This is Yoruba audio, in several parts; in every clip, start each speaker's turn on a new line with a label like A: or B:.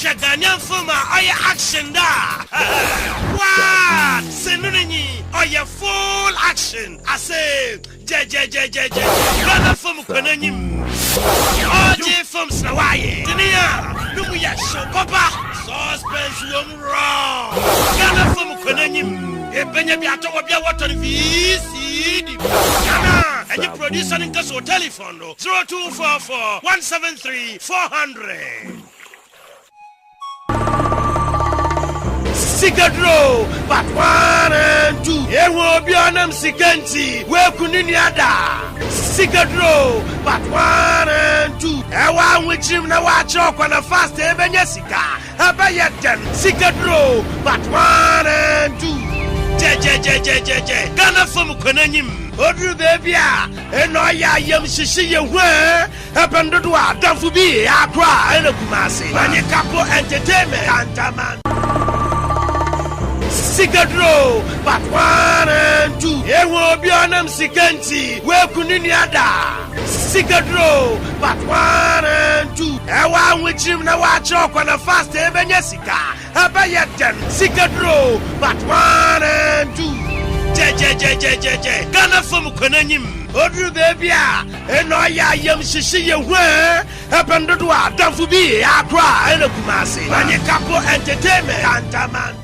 A: Ghanaian film action da. What? Senuni full action. I say Ghana film kwenanyim. OJ films na waye. Tinia, numu ya show papa. Suspense long wrong. Ghana film kwenanyim. Ebenya biato wabia water VCD. Ghana, and you producer in case of telephone 0244 173 400. Sigadro, but 1 and 2. Ye will be on them Siganti, where Kuniniada. Sigadro, but 1 and 2. I want with him now watch up on a fast even Jessica. Abayatan, Sigadro, but 1 and 2. Ghana from Kwenanyim. Odru baby, and I am Shishiya where happened to do a Danfubi, Accra, and a Kumasi. Manikapo Entertainment, Antaman. Sigadro, but 1 and 2. Ye will be on them Siganti, where Kuniniada. Sigadro, but 1 and 2. I want with him now watch up on a fast even Jessica. Abayatan, Sigadro, but 1 and 2. Ghana from Kwenanyim. Odru baby, and I am Shishiya where happened to do a Danfubi, Accra, and a Kumasi. Manikapo Entertainment, Antaman.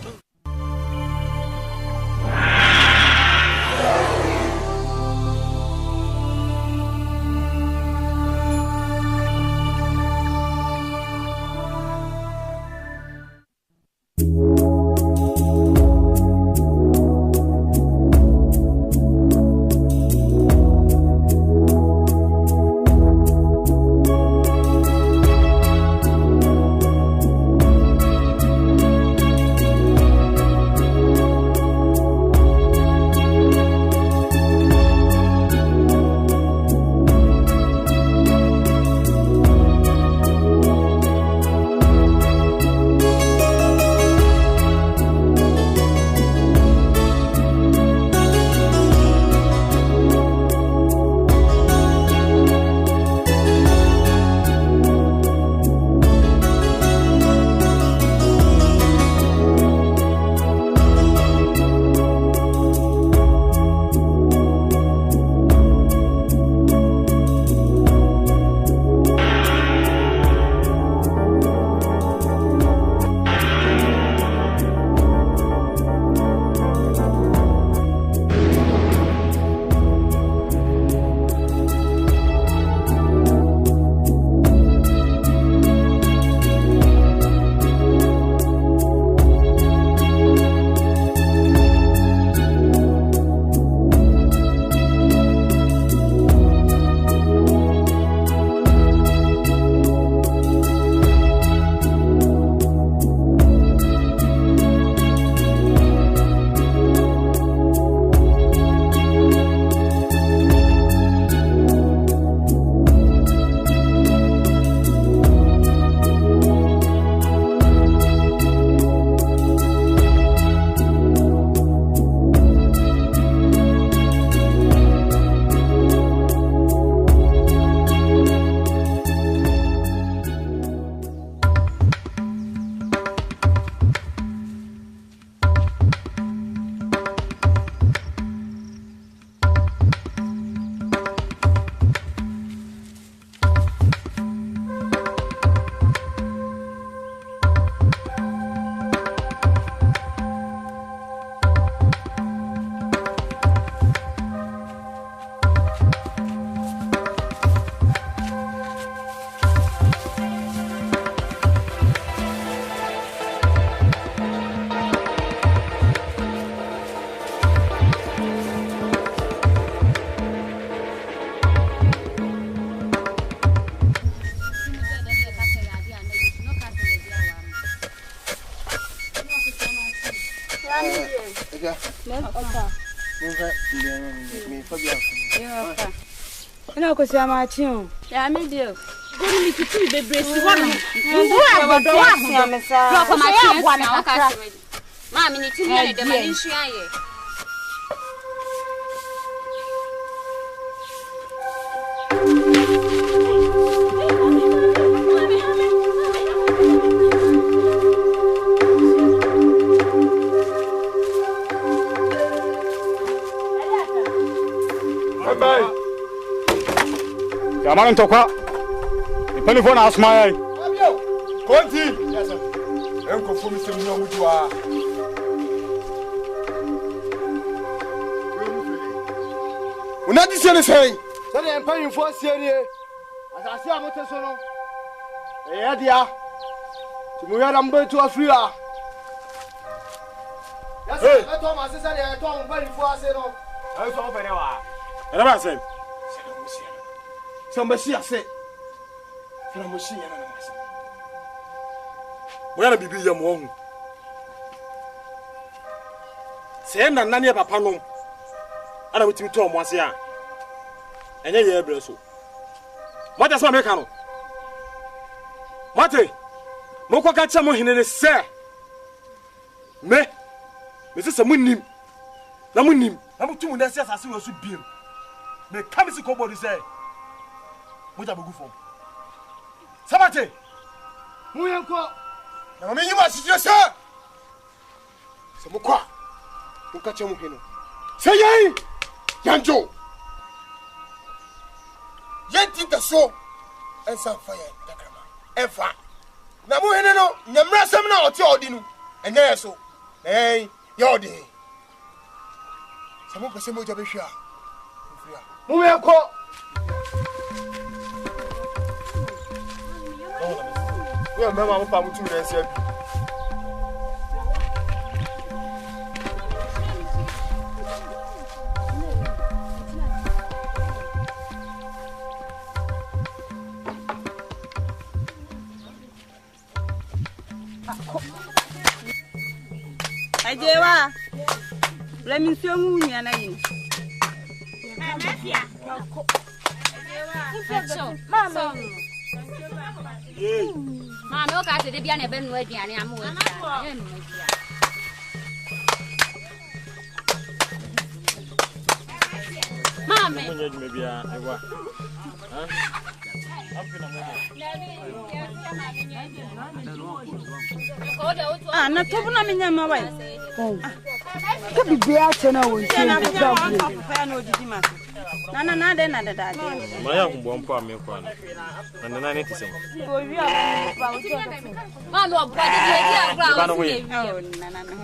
B: Ina ko sia ma chiun.
C: Ya me dio.
B: Gori mi tutu bebre si wona.
C: Ndu abodo wa sia me sa. Ro ko ma chiun na ka se me. Ma mi ni timi na de ma ni hua ye.
D: Aman tokwa. Ipani fo na asmaya.
E: Konti. Yes sir. Enko fo mi se mu mutu a. Una di se ne sei. Se ne empani fo sie asase a mote so no. Dia. Ti mu ya mbe to afria. Yes sir. E to ma se se ne to empani fo ase no. Ai so fere wa.
D: Era ba sen.
E: Somebody ase. Fera mo shi yana na mase.
D: Mo yana bibi ya mo hu. Se na nane e papa no. Ana wetimi to mo ase a. Enye ye ebre so. Mo ta so me ka no. Mate. Mo ko ka cha mo hene ne se. Me se munnim. Na munnim. Na mutum na se asase wo so biem. Me kam si ko body say. Mo ja bogu fom. Sabate.
E: Mu yenko. Na me yima si se. Se mo kwa. Mo ka cha mo hene. Se yan. Yanjo. Yenti da so. Ensa fire dakrama. Efa. Na mo hene no, nyamra sam na oti odi nu. Enye yeso. Eh, yodi. Se mo pese mo ja be hwa. Mu yenko. Well, Mamma, I'm going to answer.
B: Ajewa. Let me see you na yin. Mama.
C: Mama, o ka se de bia na be nu aduane am wo tia. E nu tia. Mama.
D: Mo nyaji me bia ewa. Ha?
B: Ah, na tobu na menya ma wai.
F: Ka bibia chena won
B: Se na menya wa fa na odidi ma. Na de na da.
D: Ma ya kumbo mpo ame kwa na na ne tise.
B: O wi a ba o ti.
C: Ma no bua de di agura
D: Ba no
C: o
D: we.
C: se
B: Oh, na ho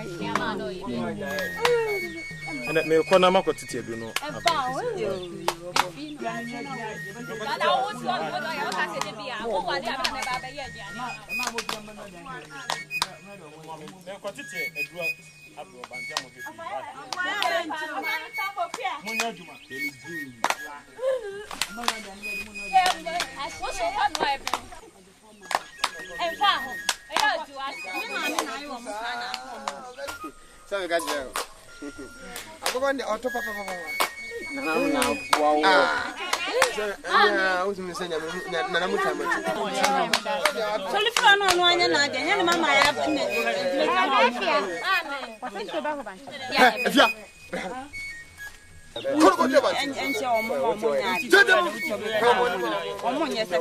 B: yi.
C: ma no yi.
D: Ene me ko na makotiti edu no.
C: E ba o yo. Dada o ti o do ya o ka se de bia. O wa de abana ba ba ye aduane.
D: Me ko titi edu abro bantia mo fi. Mo nya juma.
E: Sabe ka je. Agogo ndi auto papa.
D: Na wow.
E: Uzi msenya na mutama.
B: Solifra no anya na ade. Nya mama ya bne.
E: Efia. Ko je ba.
B: Enche omo nya ade. Omo nya se.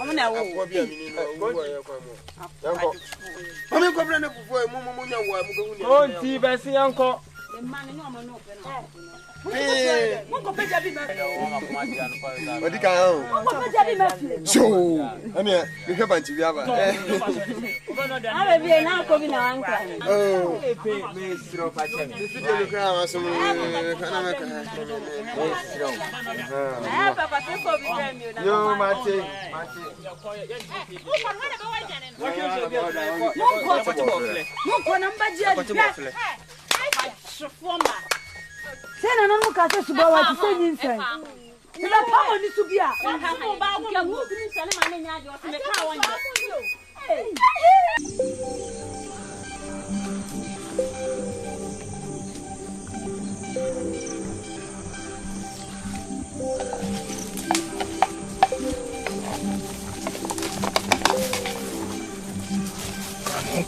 B: Omo na wo.
E: Ko bia mini no wo ya kwa mo. Yanko. Omo ko bra na fufu e mo nya wo mu go hu ni.
D: Onti besi yanko.
E: Odi kan o. So, ani me hwe banchi bia ba.
B: Abe bi na ko bi na wanka.
E: Oh,
D: Me siro pa chem.
E: si de lo kan aso mo kana me kan.
D: Me siro.
B: Ah, papa se ko bi bra mi na.
E: Yo mate.
B: Munko na mbaji ali. Shufoma.
F: Sena no muka se suba wa ti se nyinsan. Ila pamo ni subia.
B: Mo ba ko mu ni sele ma ne nya de o se me ka won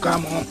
E: Come on.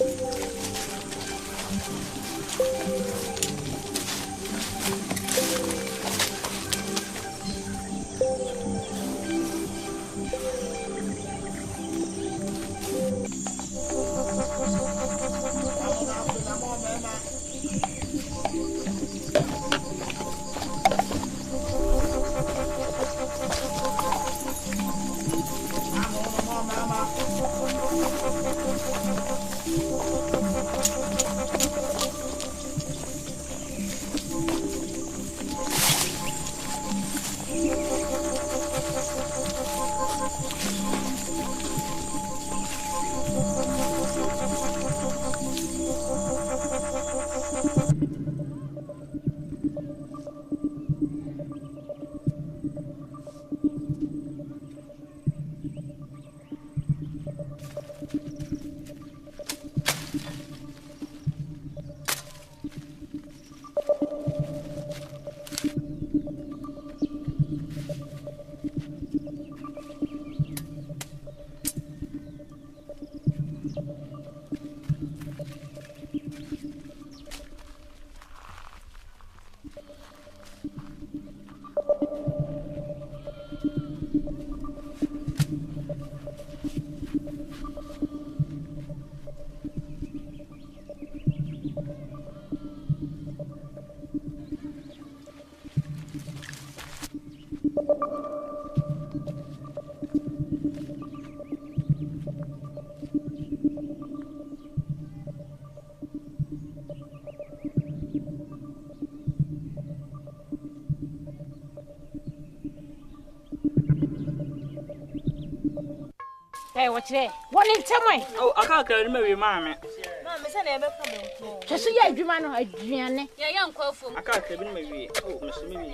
F: Hey, what's there? One in time.
G: Oh, I can't remember your mamma.
B: Mamma said I come.
F: Just so you man or Adrian.
C: Yeah, young Kofu.
G: I can't remember me. Oh, Mr. Mimi.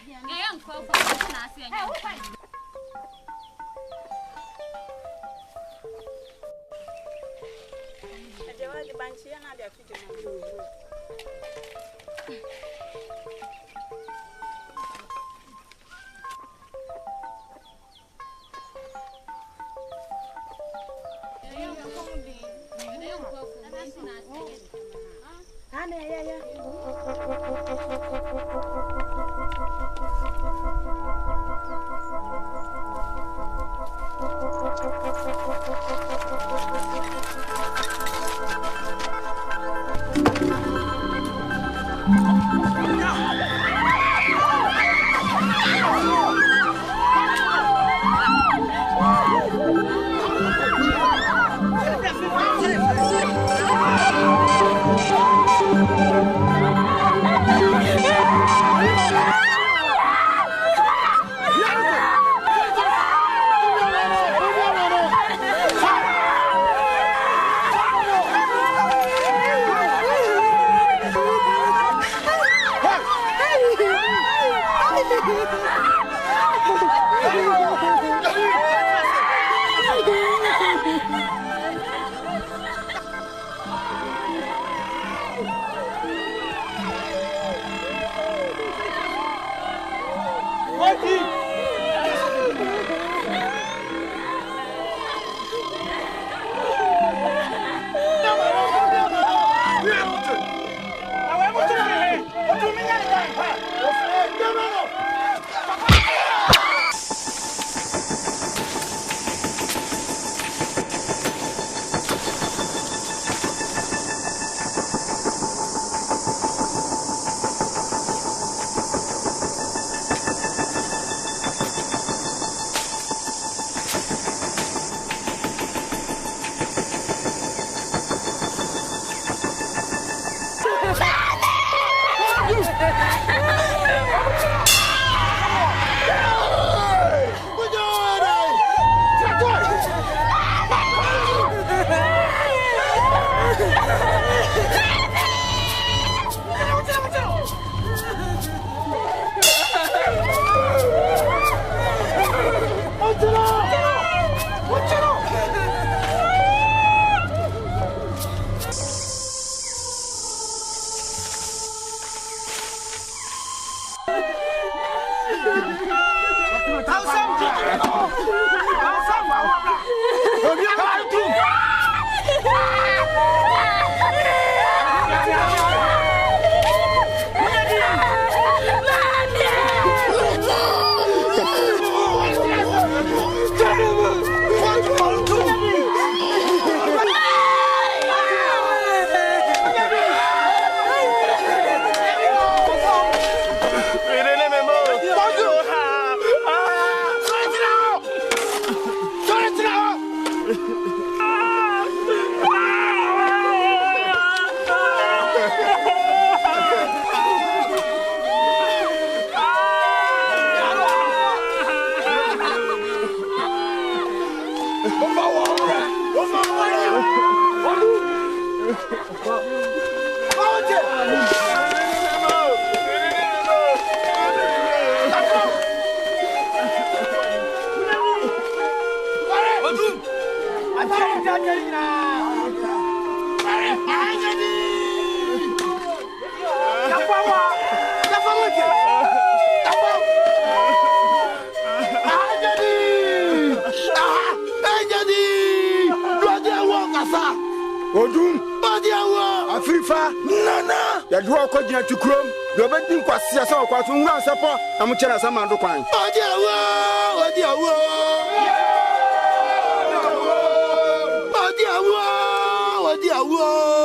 C: Yeah, young Kofu.
E: Odum, Badiawa, Afrifa, Nana, Yadua Kodia to Chrome, the Benton Quasia, Quatum, Support, and Muchana Samando Quine. Badiawa, Badiawa, Badiawa, Badiawa.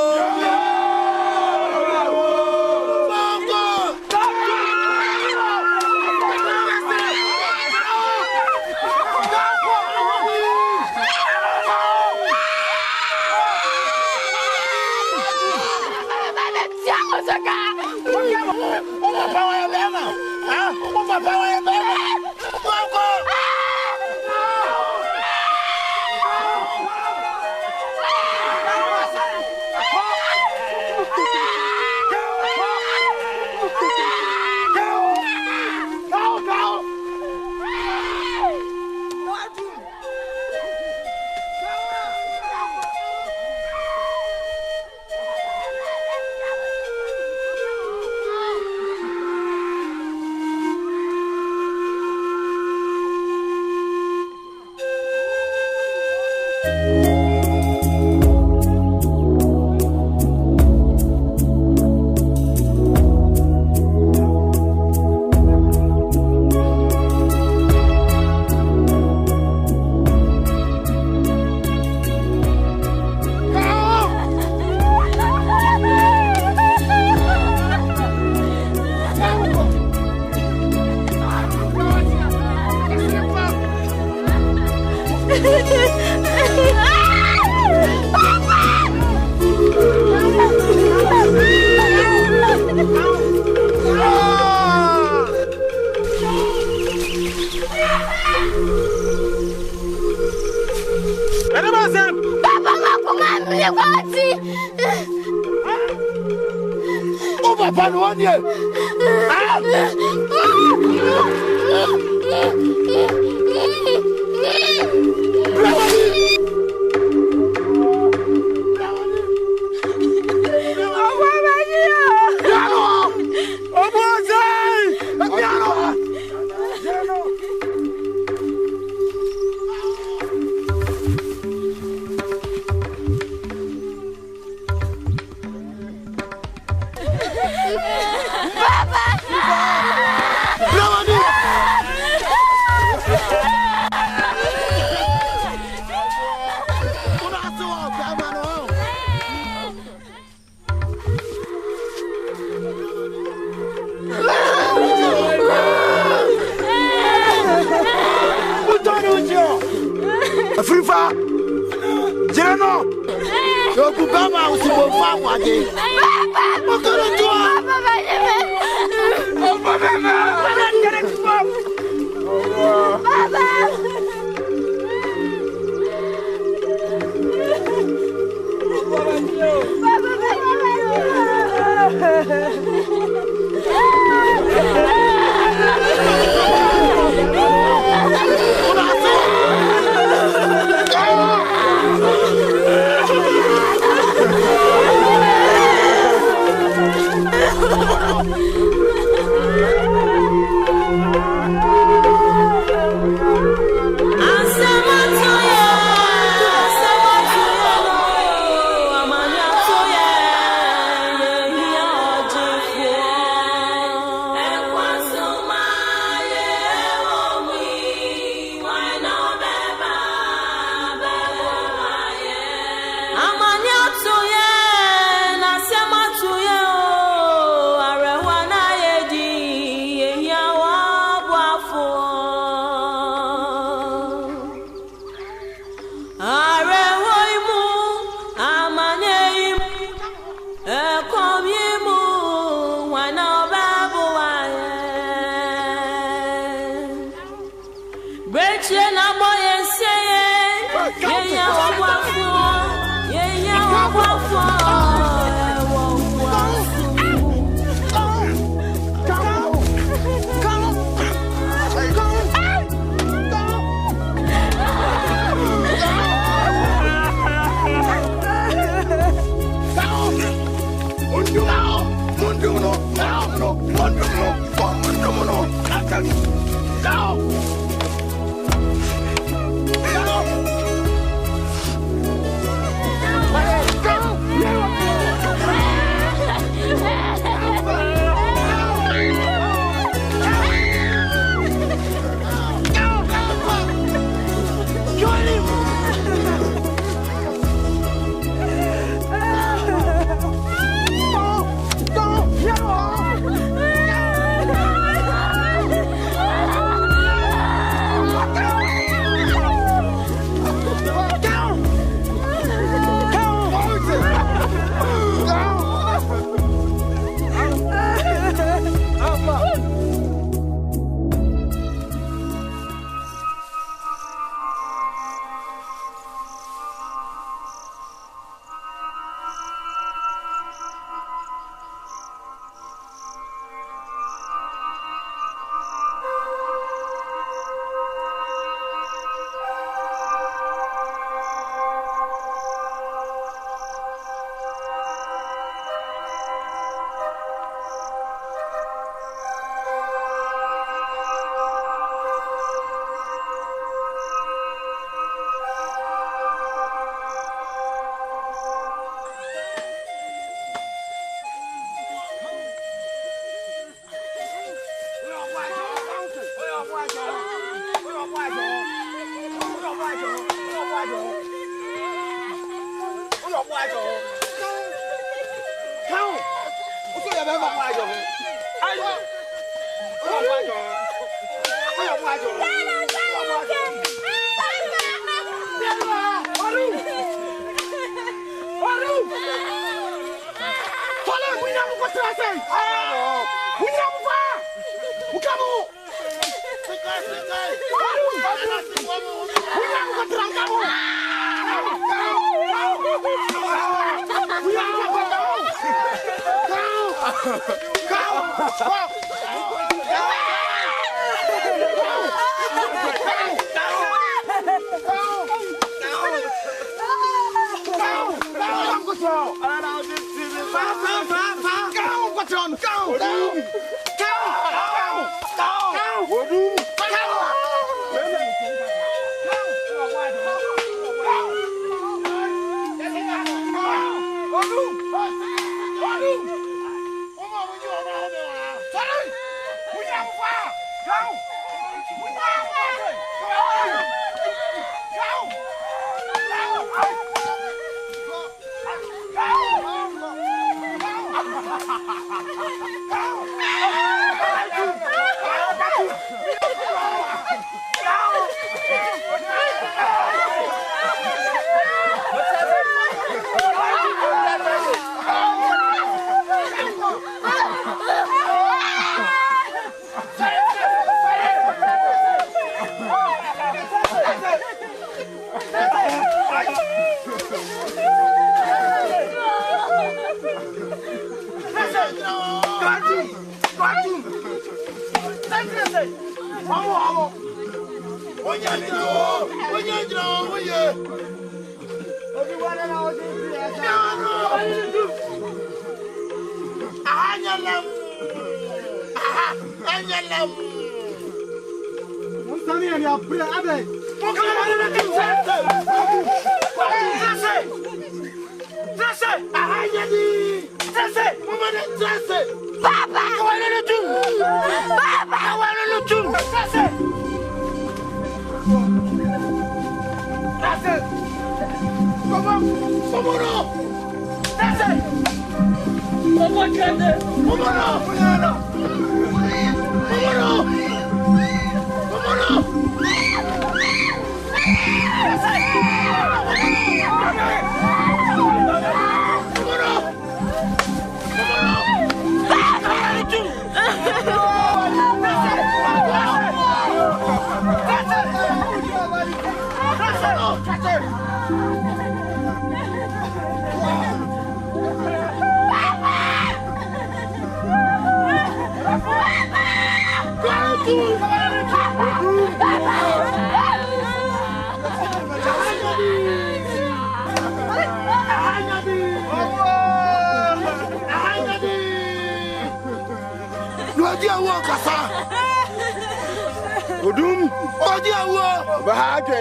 E: Odum, odia wo, bahadwe.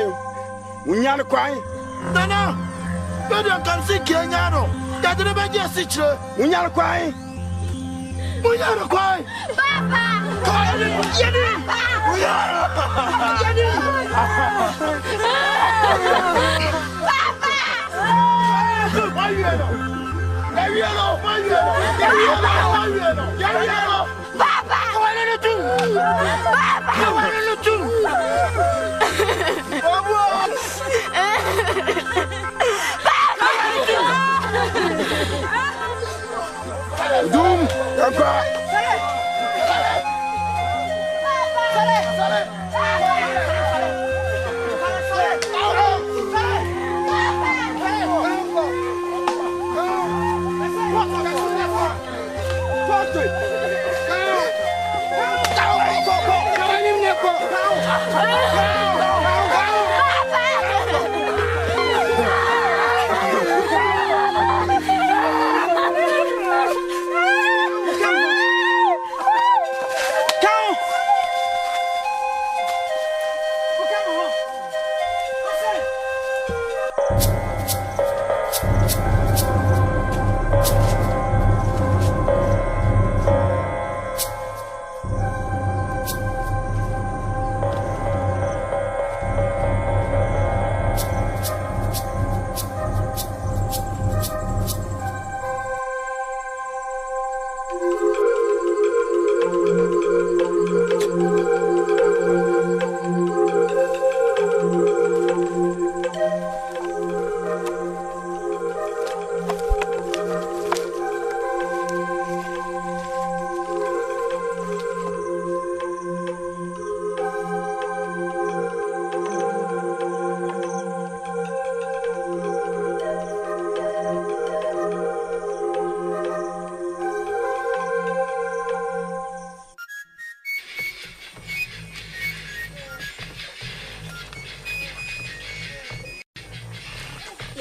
E: Munya no kwan. Nana, do don kan si Kenya no. Ya de be je si chire. Munya no kwan. Munya no kwan.
C: Papa.
E: Kwan yedi. Munya. Yedi.
C: Papa.
E: Mayelo. Mayelo, mayelo. Mayelo, mayelo.
C: Papa.
E: Kwan no tu. Papa, kwan no tu. Doom, Akan.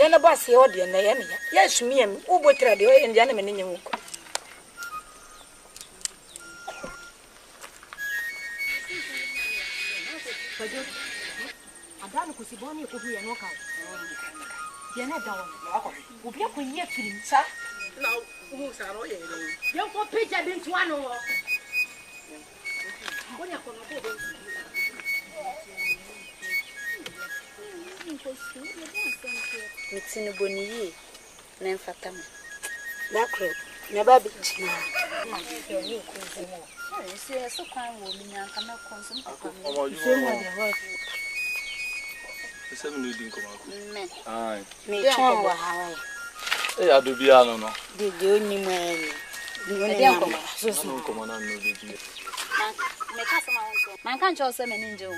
F: na boss ye odi na ye me ya sumi em wo botra de o ye ndia na me nyen wuko Adanu kusiboni ko hu ye no ka ye na da won obi akonye firim sa na mu sa ro ye ye ko peja bi ntu anu wo Onya kono ko do Mitini boniye na mfata mu Dakro na ba bi china ma yo ni ku zimo ese so kwan wo mi nyanka na konsum papa mi se mo de ho
H: ese mi din ko ma ko
F: me
H: ai
F: me chon wa hawa
H: adubia no
F: de oni mo ani de ko ma so so
H: ko ma na no de di
F: me ka sama won man kan cho se me ninje wo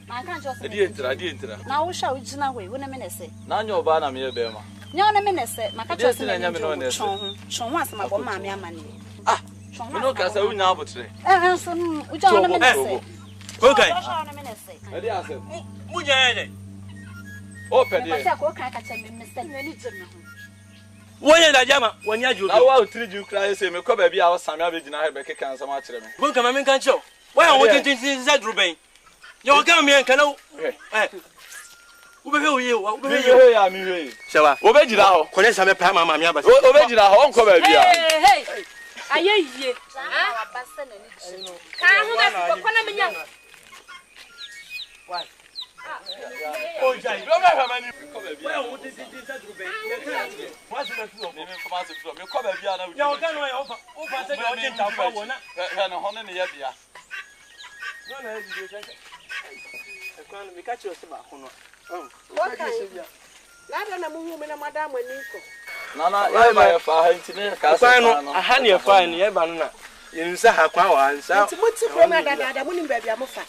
F: man kan cho se
H: di entra
F: na wo sha wo gina we wo na me nese
H: na nya oba na me ye be ma
F: nya na me nese maka cho se me
H: ninje
F: chon wa sama bo ma me amane
H: me no ka sa unya abotre
F: so u ja na me nese
D: okay
F: na me nese
H: edi asem
D: munya ye
H: o pede
F: ko sa ko kan ka che me nese na ni jim na ho
D: Wonya da jama wonya ju
H: na wa utri ju kra ese me ko ba bia wo same abegina he be keka nsam a kire me
D: Bon kama men kan cho Why won tin za dru ben Yo ga me kan na Wo be he wo be
H: he ya mi he
D: Sewa
H: wo be jira ho
D: ko ne same pa mama mi aba
H: wo be jira ho onko ba bia
F: hey ayeye wa basa na ni jim ka ho be ko na me nya
D: Oh, Jai,
H: do me fa mani ko ba bia
D: why won tin za dru ben What's the flow?
H: me ko ma se flo me ko ba bia na
D: Ya o ga no ya o fa se ga o tin ta fa wona
H: he no hono ne ya bia
D: no na e di je e kan mi ka chi o se ba ho no
B: Lada na muhu me na madam aniko.
H: na ya ba ya fa ha ntine ka
D: Kwa no aha ne fa ne ye ba no na yensa ha kwa wa nsa
B: Nti muti from dada mu nim baabi amofa.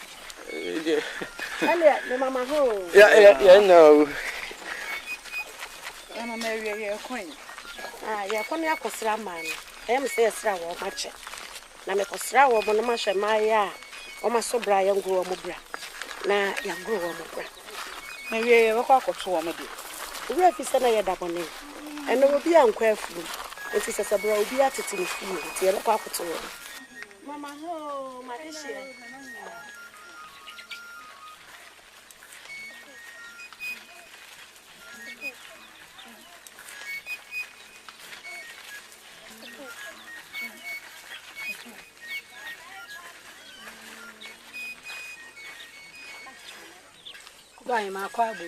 B: Ale me mama ho.
D: ya no
B: Mama me ye kwan. Ye kwan ya kosra man. Em se yesra wo mache. Na me kosra wo mo no ma hwe ma ya. O ma so bra ya ngro wo mo bra. Na ya ngro wo mo bra.
F: me wie we kwa koto wo me de
B: Obi afisa na ye da bone. Eno obi ankwa afu. Enti sese bra obi atete ne fie. Enti ye kwa koto wo. Mama ho, ma de she.
F: Gwa ma kwa bu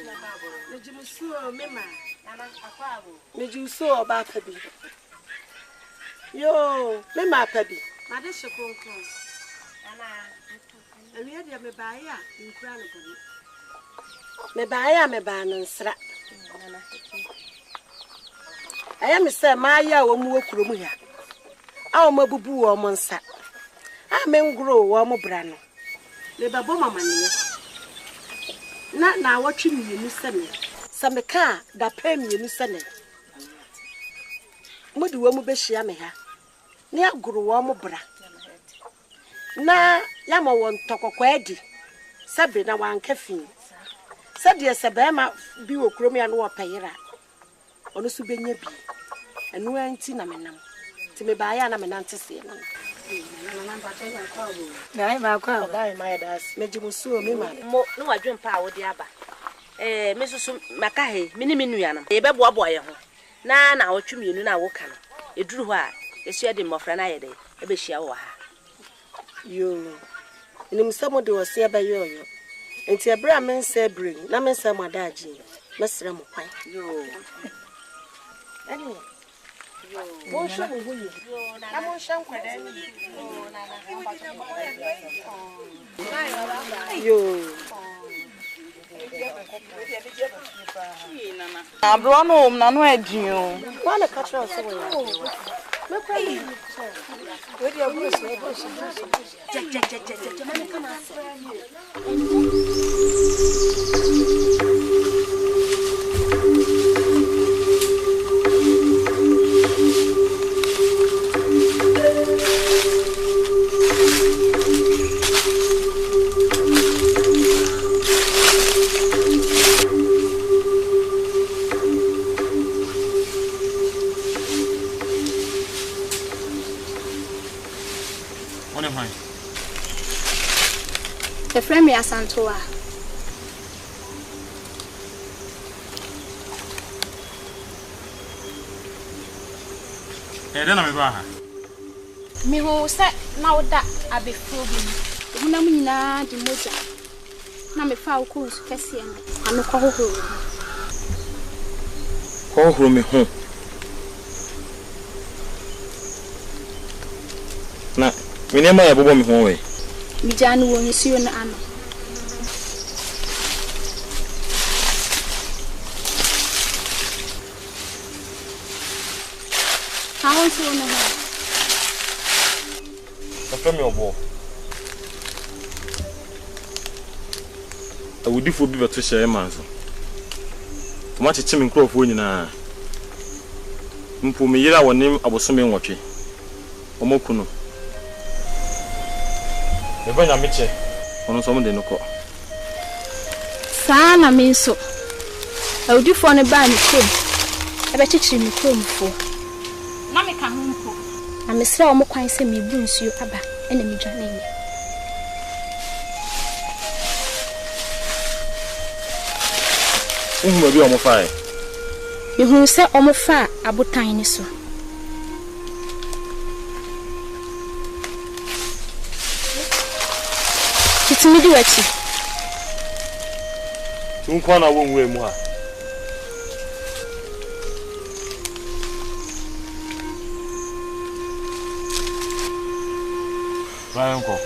B: Mejimusuo mema. Nana akwa abu. Mejimusuo ba pabi. Yo, mema pabi. Ma de she konkon. Nana. Ewie de me ba ya, nkura no gobi. Me ba ya me ba no nsra. Nana. Aya me se ma ya wo mu okuro mu ya. A wo mabubu wo mo nsa. A me ngro wo mo bra no. Le babo mama ne. Na watwi mienu sene sameka da pa mienu sene mudi wo mu behia me ha ne aguru wo mu bra na ya ma won tokokwa adi sabe na wanka fin sade sebe ma bi wo krom ya no wo peyira ono su benya bi enu anti na menam ti me ba ya na menante se no
F: na ma kwa
B: dai ma ya das mejimusuo me ma
I: mo no wadwen pa a wo de aba me susu maka he mini nua no e bebo abo ye ho na wotwe mienu na wo ka no eduru ho a esia de mmofra na ye de e be hia wo ha
B: yo nim samo de wose ba yo enti ebra men se bring na men se madaji mesra mo kwan yo ani mo sho mo hu yo na mo shan kwada ni yo
F: abro no na no adin o
B: wala ka tro so wo me kwa ni we dia bro so je man kama
F: The friend me Asante.
D: Then I'm going.
F: Me who said now that I be free. When I'm in the moja. Na me fa ukuru kesi ya anu kwa hohoro.
D: Hohoro me ho. Na me nema ya bobo me ho we.
F: Mi janu won yesiyo na ano. How is you na ho?
D: Afa me obo. Awudifo bi beto hye manzo. Oma cheche me nkrofo nyina. Mpo me yira wonim abosome nwotwe. Omokuno. Ebe nya meche. Ono so mo de nko.
F: Saa na me nso. Awudifo ne ba ni kom. Ebe cheche me komfo. Na me ka ho mpo. Na me sra omo kwan se me bu nsuo aba ena me dwane nya.
D: Uhuma bi omo fae.
F: Ehun se omo fa abotan ni so. Titimi di wachi.
D: Tunkwa na wo nwe mu ha. Bayanko.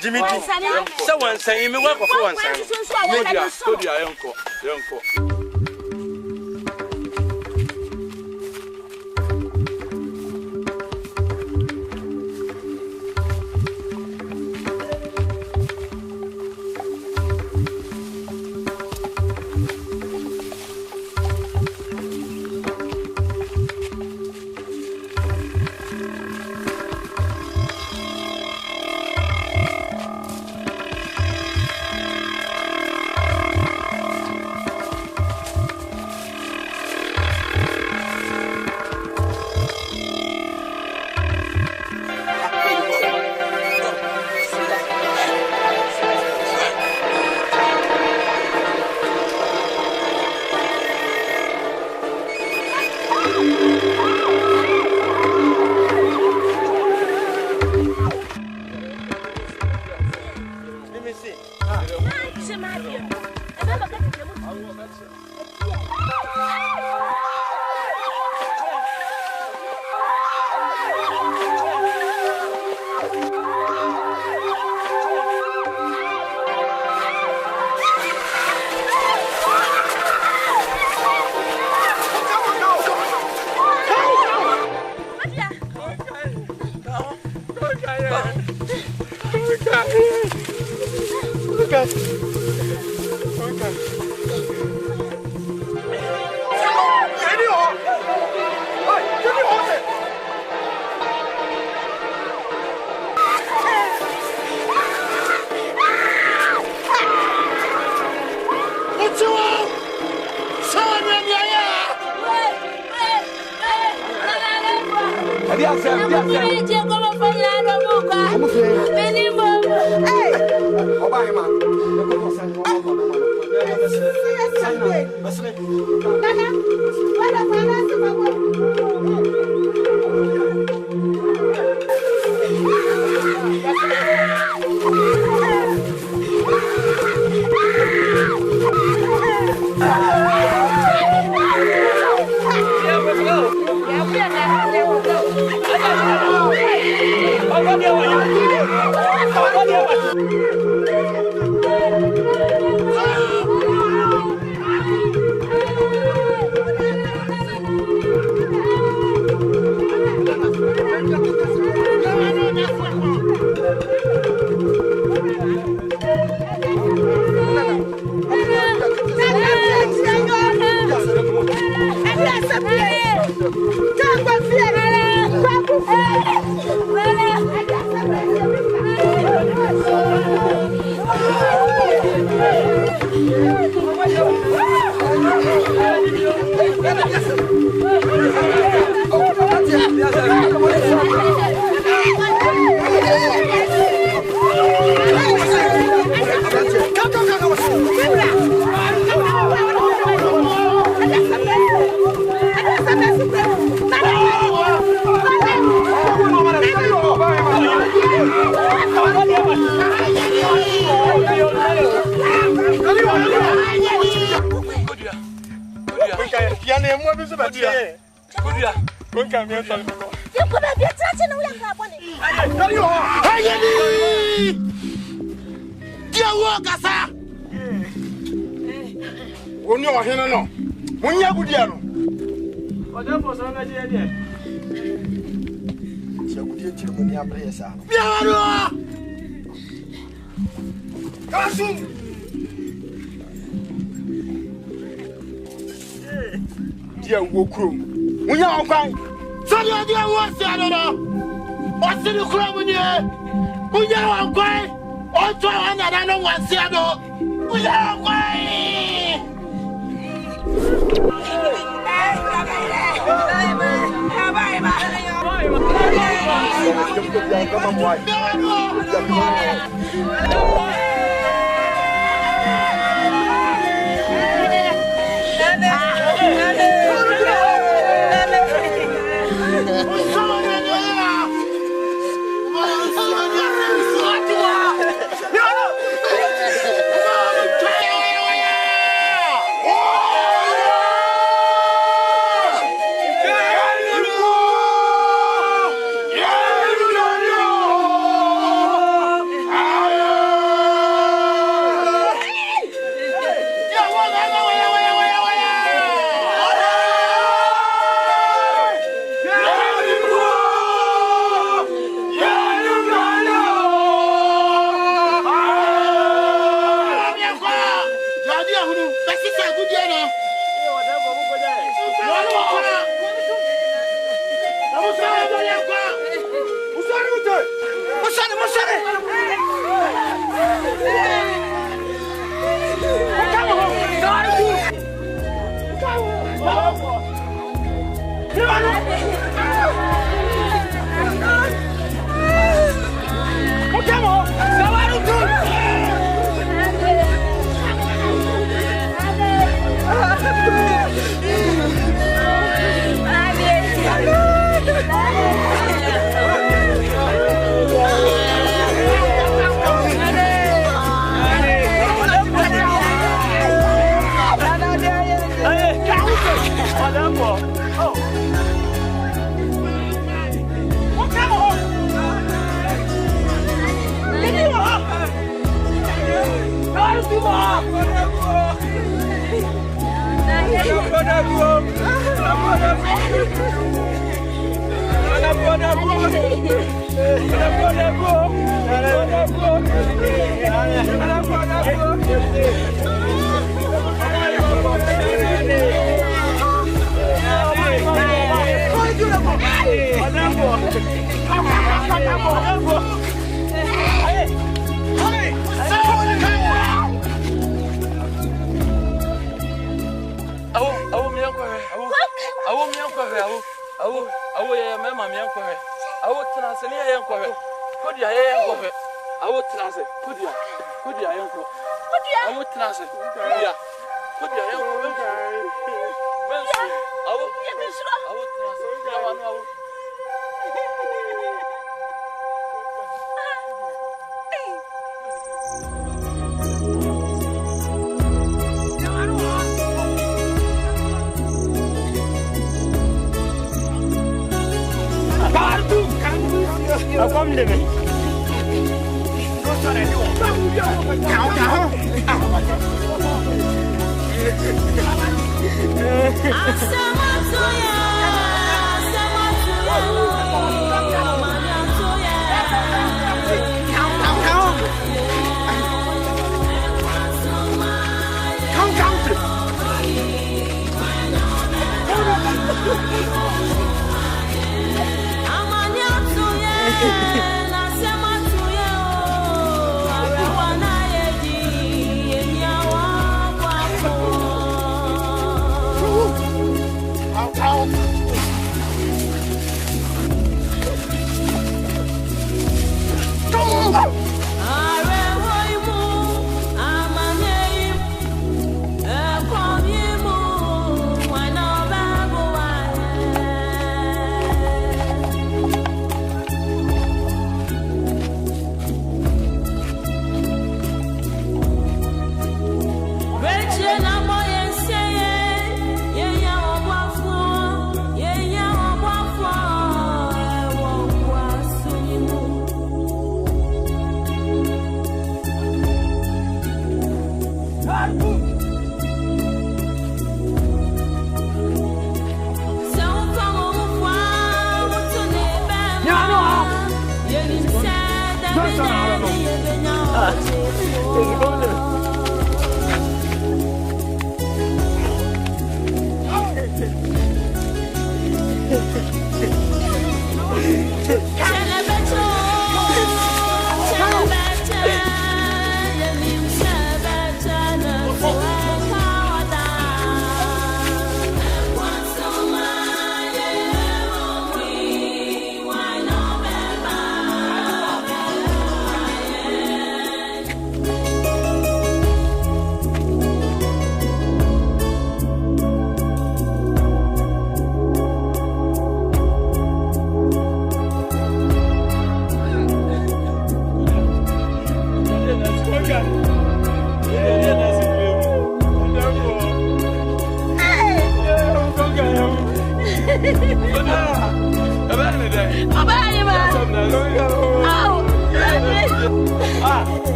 J: Jimmy, someone saying me work for one side.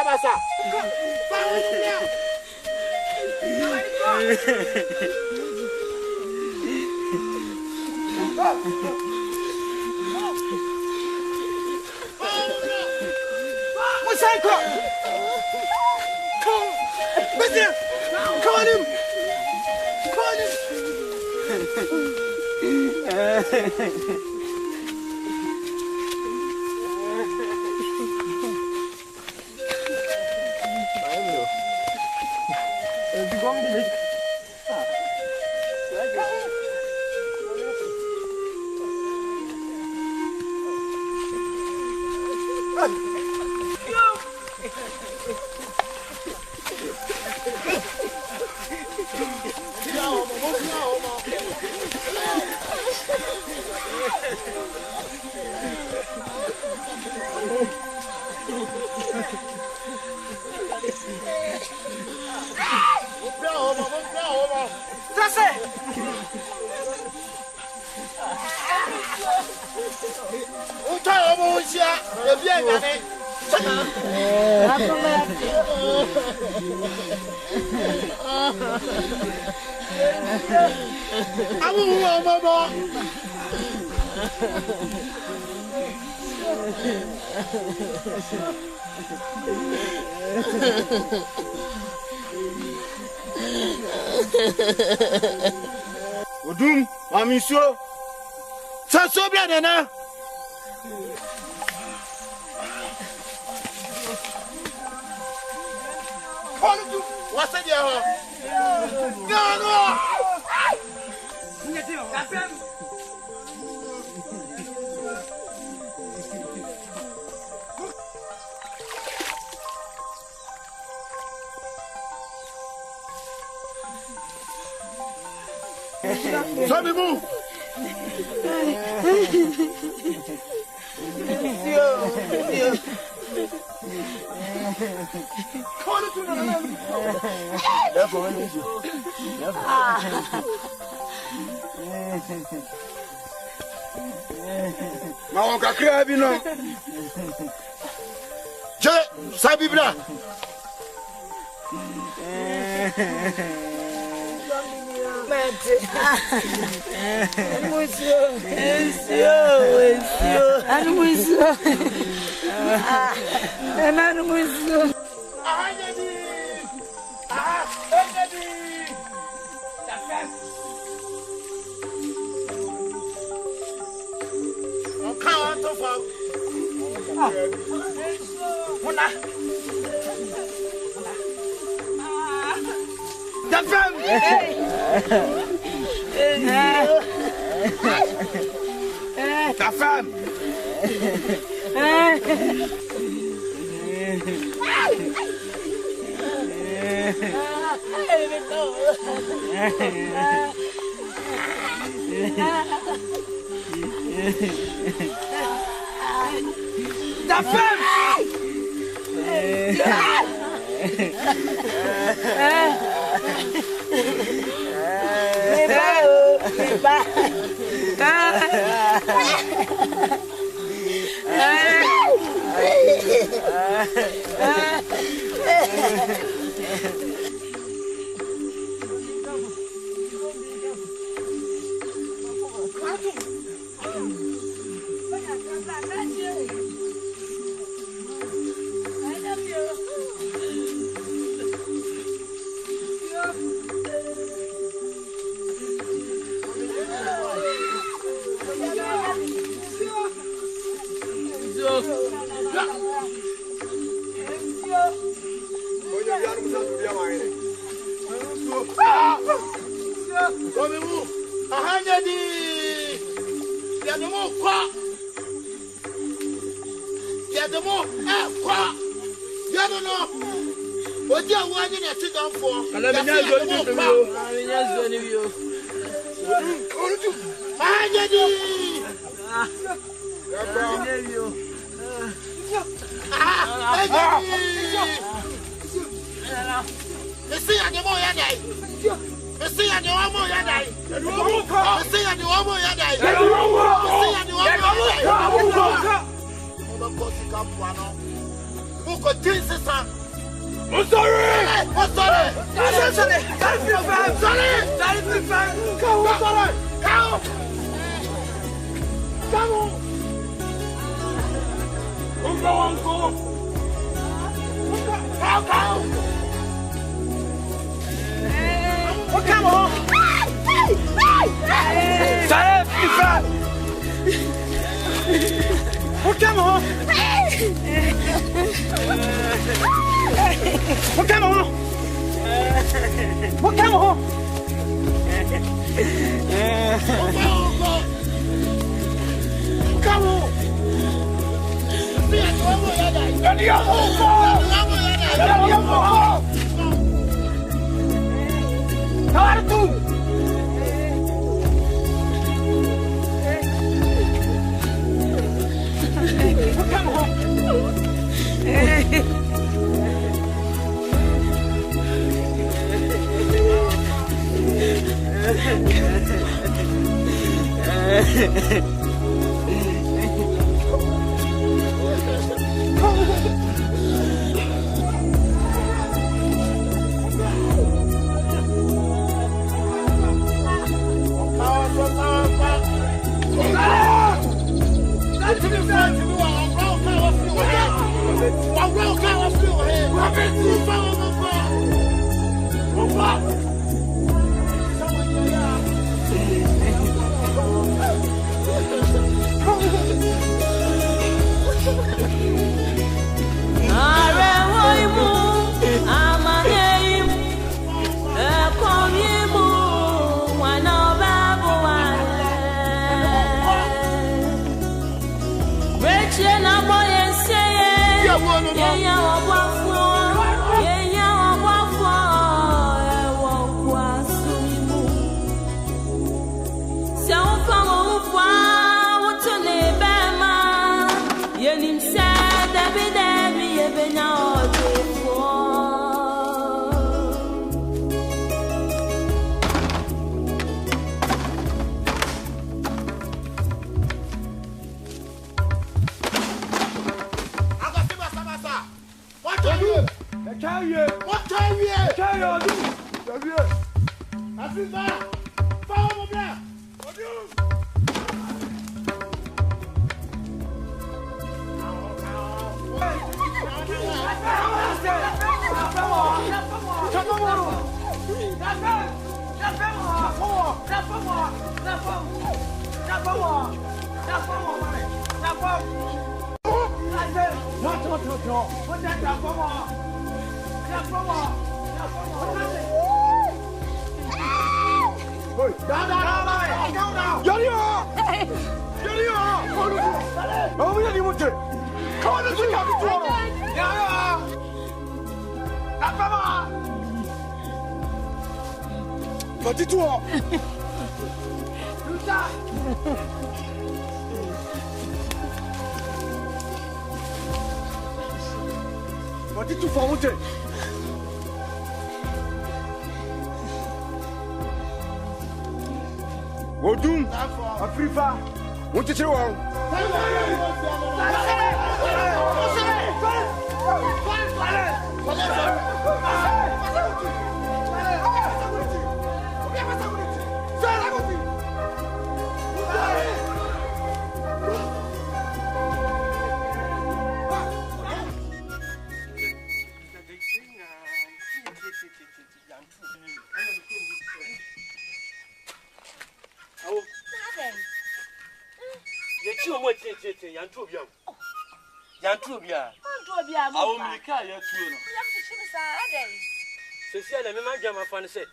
E: basa.
A: Musaiko! Come! Monsieur! Call him! Call him!
E: Odum, amisho. Saso bia nana. Kodu, wasa dia ho. No. Sabimu.
A: Ma kakra bi no.
E: Je, sabibra.
A: Ta femme. Ta femme.
E: Uko jinsi sana.
D: Sorry. What did you find? Odum, Afrifa, what did you want? Yantubia. I will make a year too. Cecilia, my grandma fan said.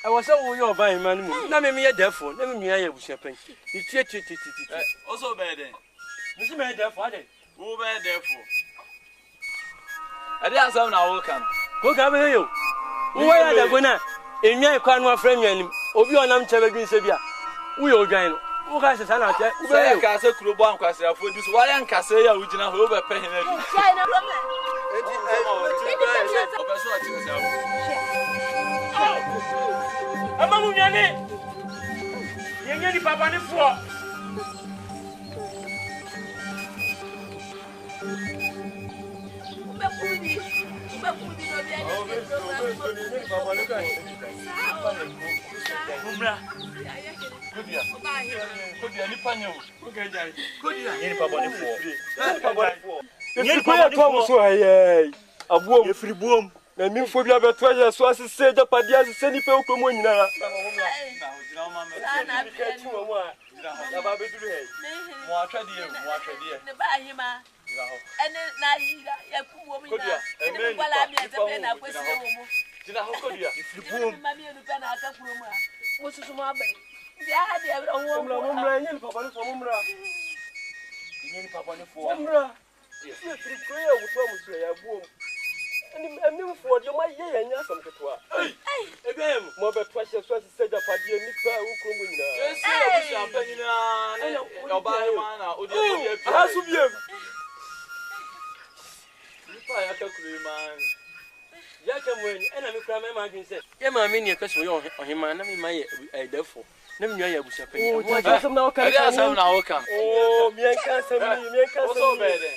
D: I was so your buying man. Not me a therefore, never me a shepherd. Also bad. Mr. May therefore, who bad therefore. I dare some now will come. Who come here? Who are the winner? In your corner, friend, Obi on Amchevin Sabia. We all gain. Who has a son out there? Who has a crew bomb cast for this one cast original over penny. Among Yanni, Yanni Papa for
J: Na mi fo bia beto ya so asese japade asese ni pe okromo nyina ya ba beduru he mo atwade ne ba hima ene na yira ya kuwo mi na ene kwala mi eze na kwesi wo mo jina ho kodia ifribuom mami enu pe na aka kuro mu a wo susu mo abai dia ha dia wo mo nyen papa ni fo mo mra nyen papa ni fo mo mra ye friko ya wo so mo so ya buom eni fo de ma ye ya nya sam ketwa ebem mo be twa hye so asese japade ni pa wo kuro mu nyina yes ya bu champagne na oba ma na odi odi asu biem pa ya ka kuro man ya ka mo ni ena me kura me ma dwin se ye ma me ni ka so ye ohima na me ma ye edafo na me nwa ya bu champagne mo asem na oka asem na oka oh mi en ka asem ni so bede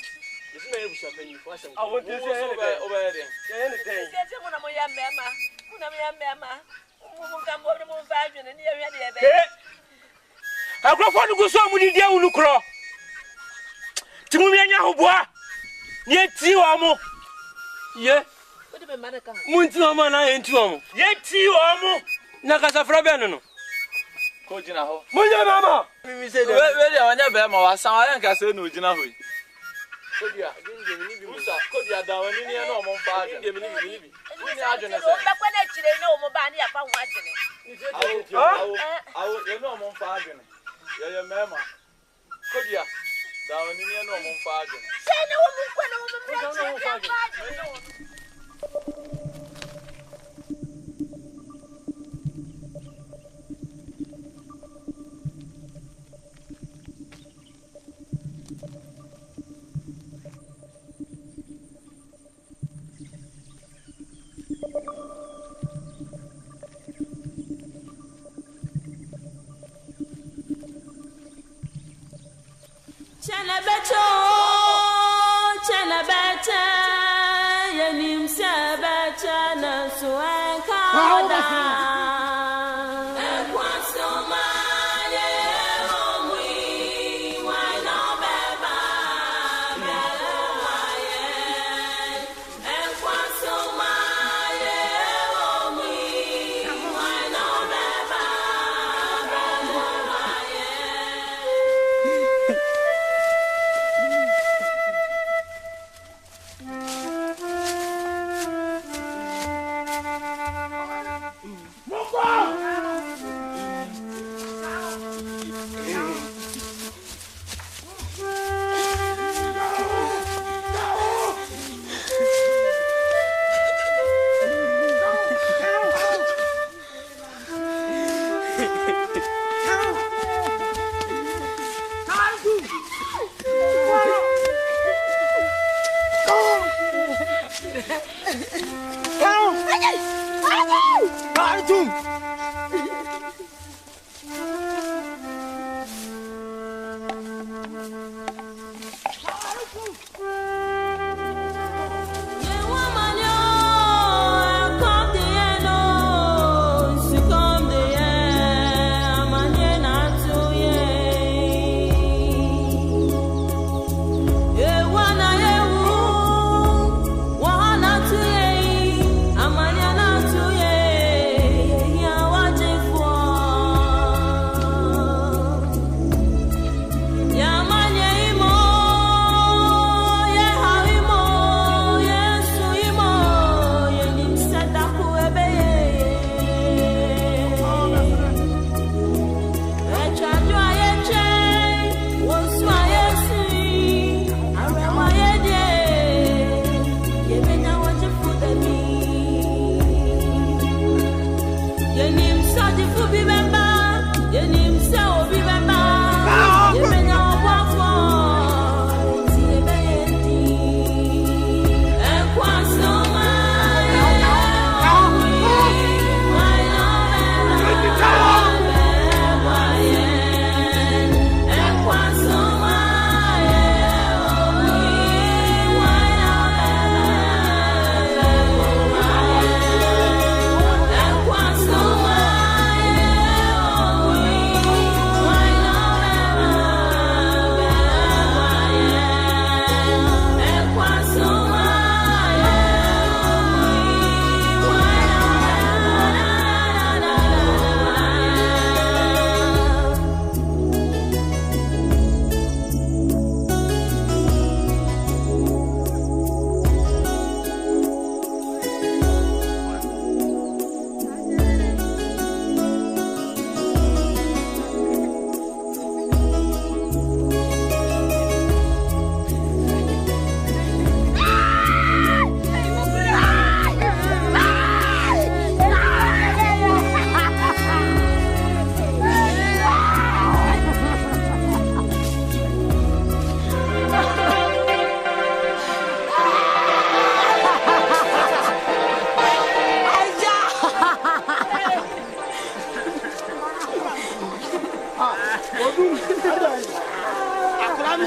J: isi me bu champagne fo asem I want to say obede ye ne den se mo na mo ya mema mo na me ya mema mo kan bo mo fa dwene ni ye hwe de ebe akrofo nu go so mu di dia unu kro ti mu mi anya hoboa ni eti wa mo ye odi be manaka munti wa ma na enti wa mo ye ti wa mo na kasa fra be no ko jina ho munya mama mi se de we de wanya be ma wa san wa yanka se no jina ho ko dia ginje mi ni bi musa ko dia da wani ni na o mo fa ginje mi ni bi ni adwene se ba kwa na chire na o mo ba ni ya fa ho adwene awo ye no o mo fa adwene ye mema ko dia da wani ni na o mo fa adwene se na o mo kwa na o mo fa adwene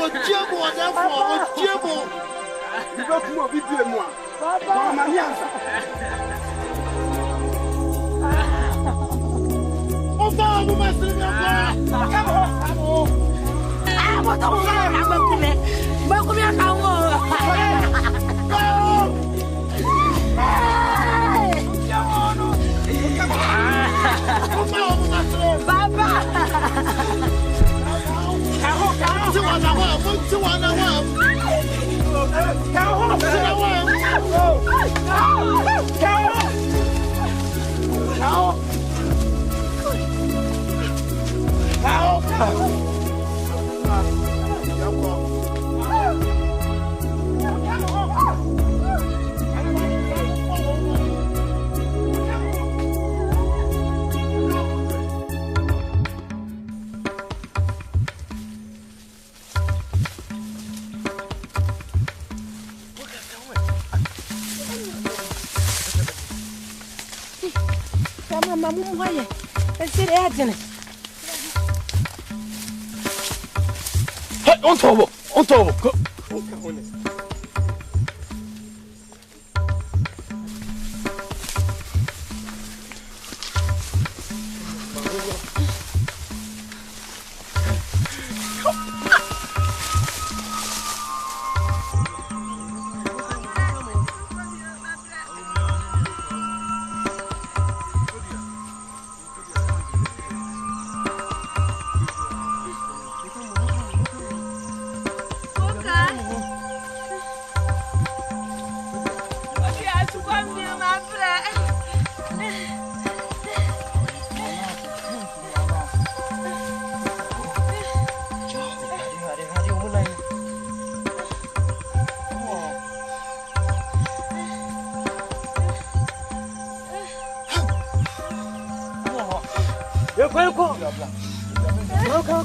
E: Ochiemo, therefore, Ochiemo.
D: You go to more video more. Mama, yes.
E: Oba, we must live your
B: Come on. I want to go. Mama, why? Let's see the eggs in it.
D: Hey, on top. Go.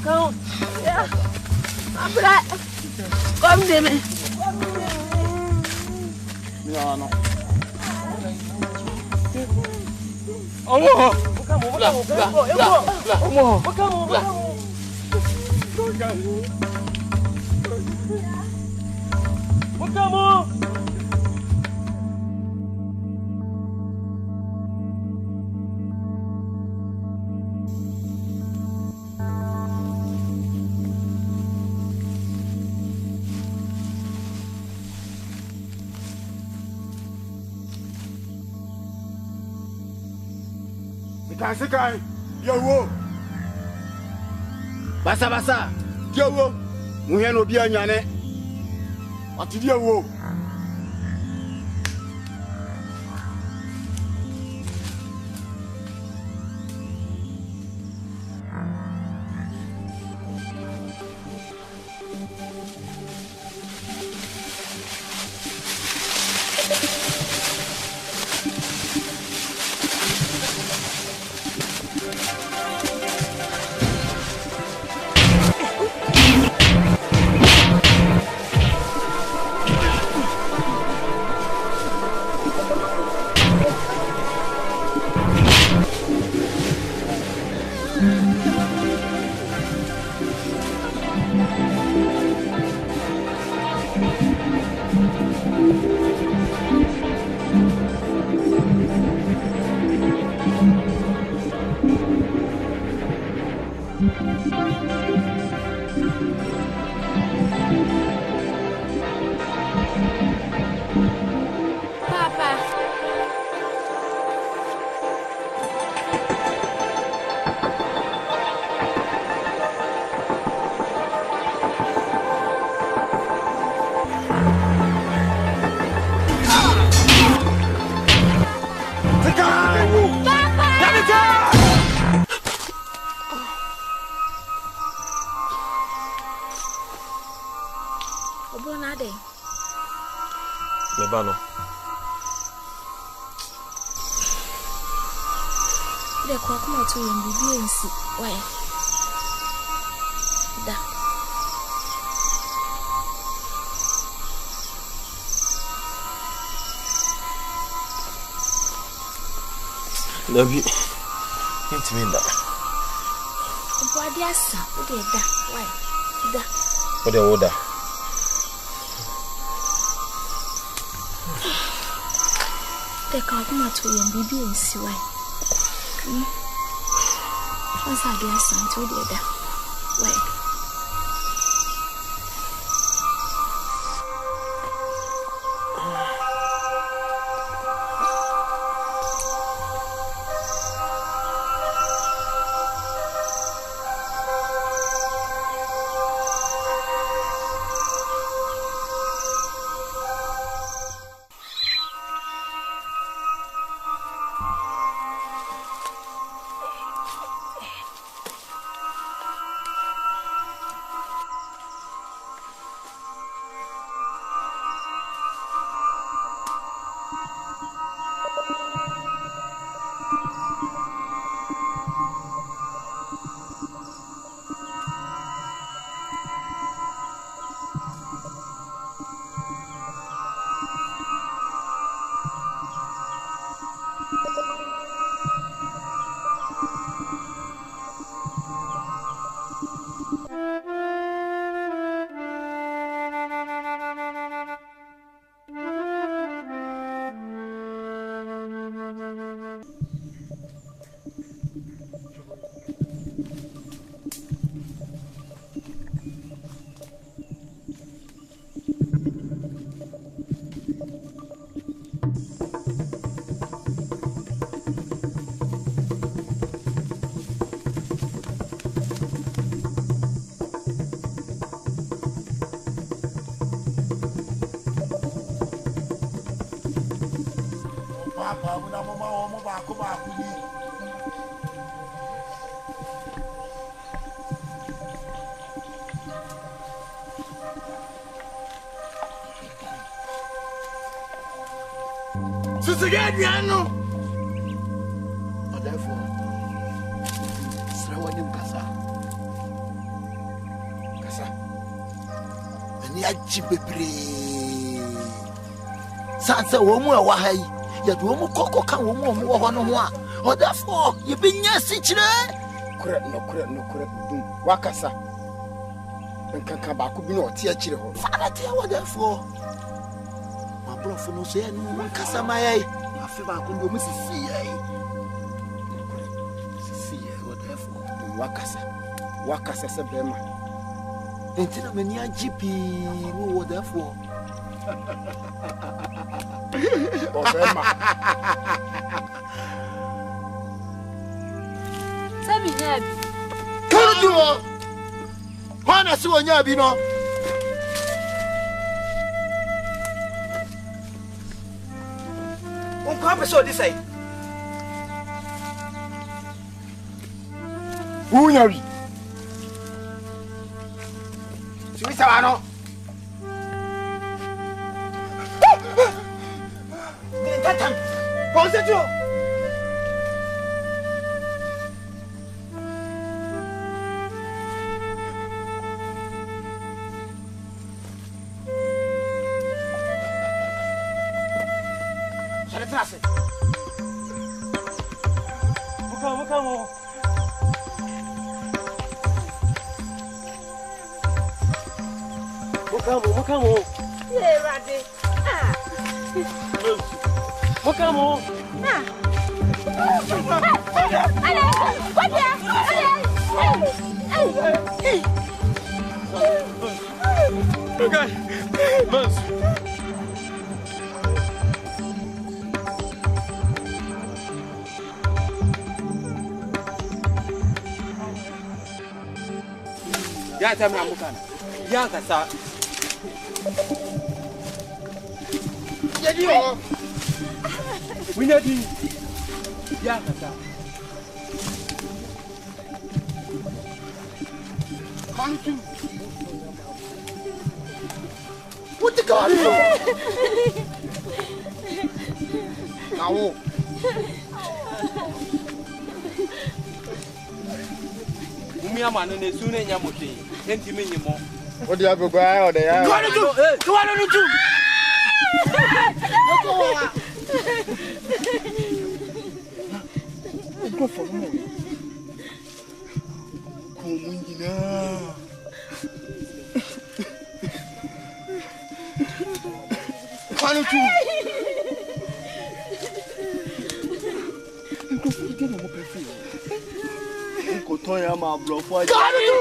B: Come. Yeah. Come, Demi.
D: No. Sekai, yo. Basa, yo. Muhe no bi anyane. Atidi yo.
J: Nebano.
F: De kwa kuma tu mbibi ensi. Why? Da.
J: Love you. It's me that.
F: Body asa, o de da. Why? Da.
E: For the order.
F: The Kakuma to him, baby, and Siway. Once I get some to the other. Wait.
E: Susugadiano. Therefore, Srawanim Kasa. Kasa. And Yachibri Sansa Womu Wahai, yet Womu Coco can Womu Wahanoa. Or therefore, you've been yasichre. Correct, no correct. Wakasa. And Kakabaku be no teacher. Father, therefore. My brother no say no Casamay. I feel I could go Mississippi. Wakasa Sabema. Until many a GP, what therefore.
F: Tell me, Neb.
E: Come to one as you are, you know. Uncle, so this side. Who are you? Mr. Wano. Pause it.
D: Come.
B: Yeah, Raddy.
D: Come on.
J: Ya ta mai amukan. Ya ka sa.
E: Ya di o.
J: Winadi. Ya ka sa.
E: Kantu. What the God? Now.
J: Umi amanu ne sune nyamuti. Enti menyimo.
E: What do you have to go out there?
J: Go on to.
E: Go for me. Come Kwanu tu.
K: Kotoya ma blofo.
E: Kwanu tu.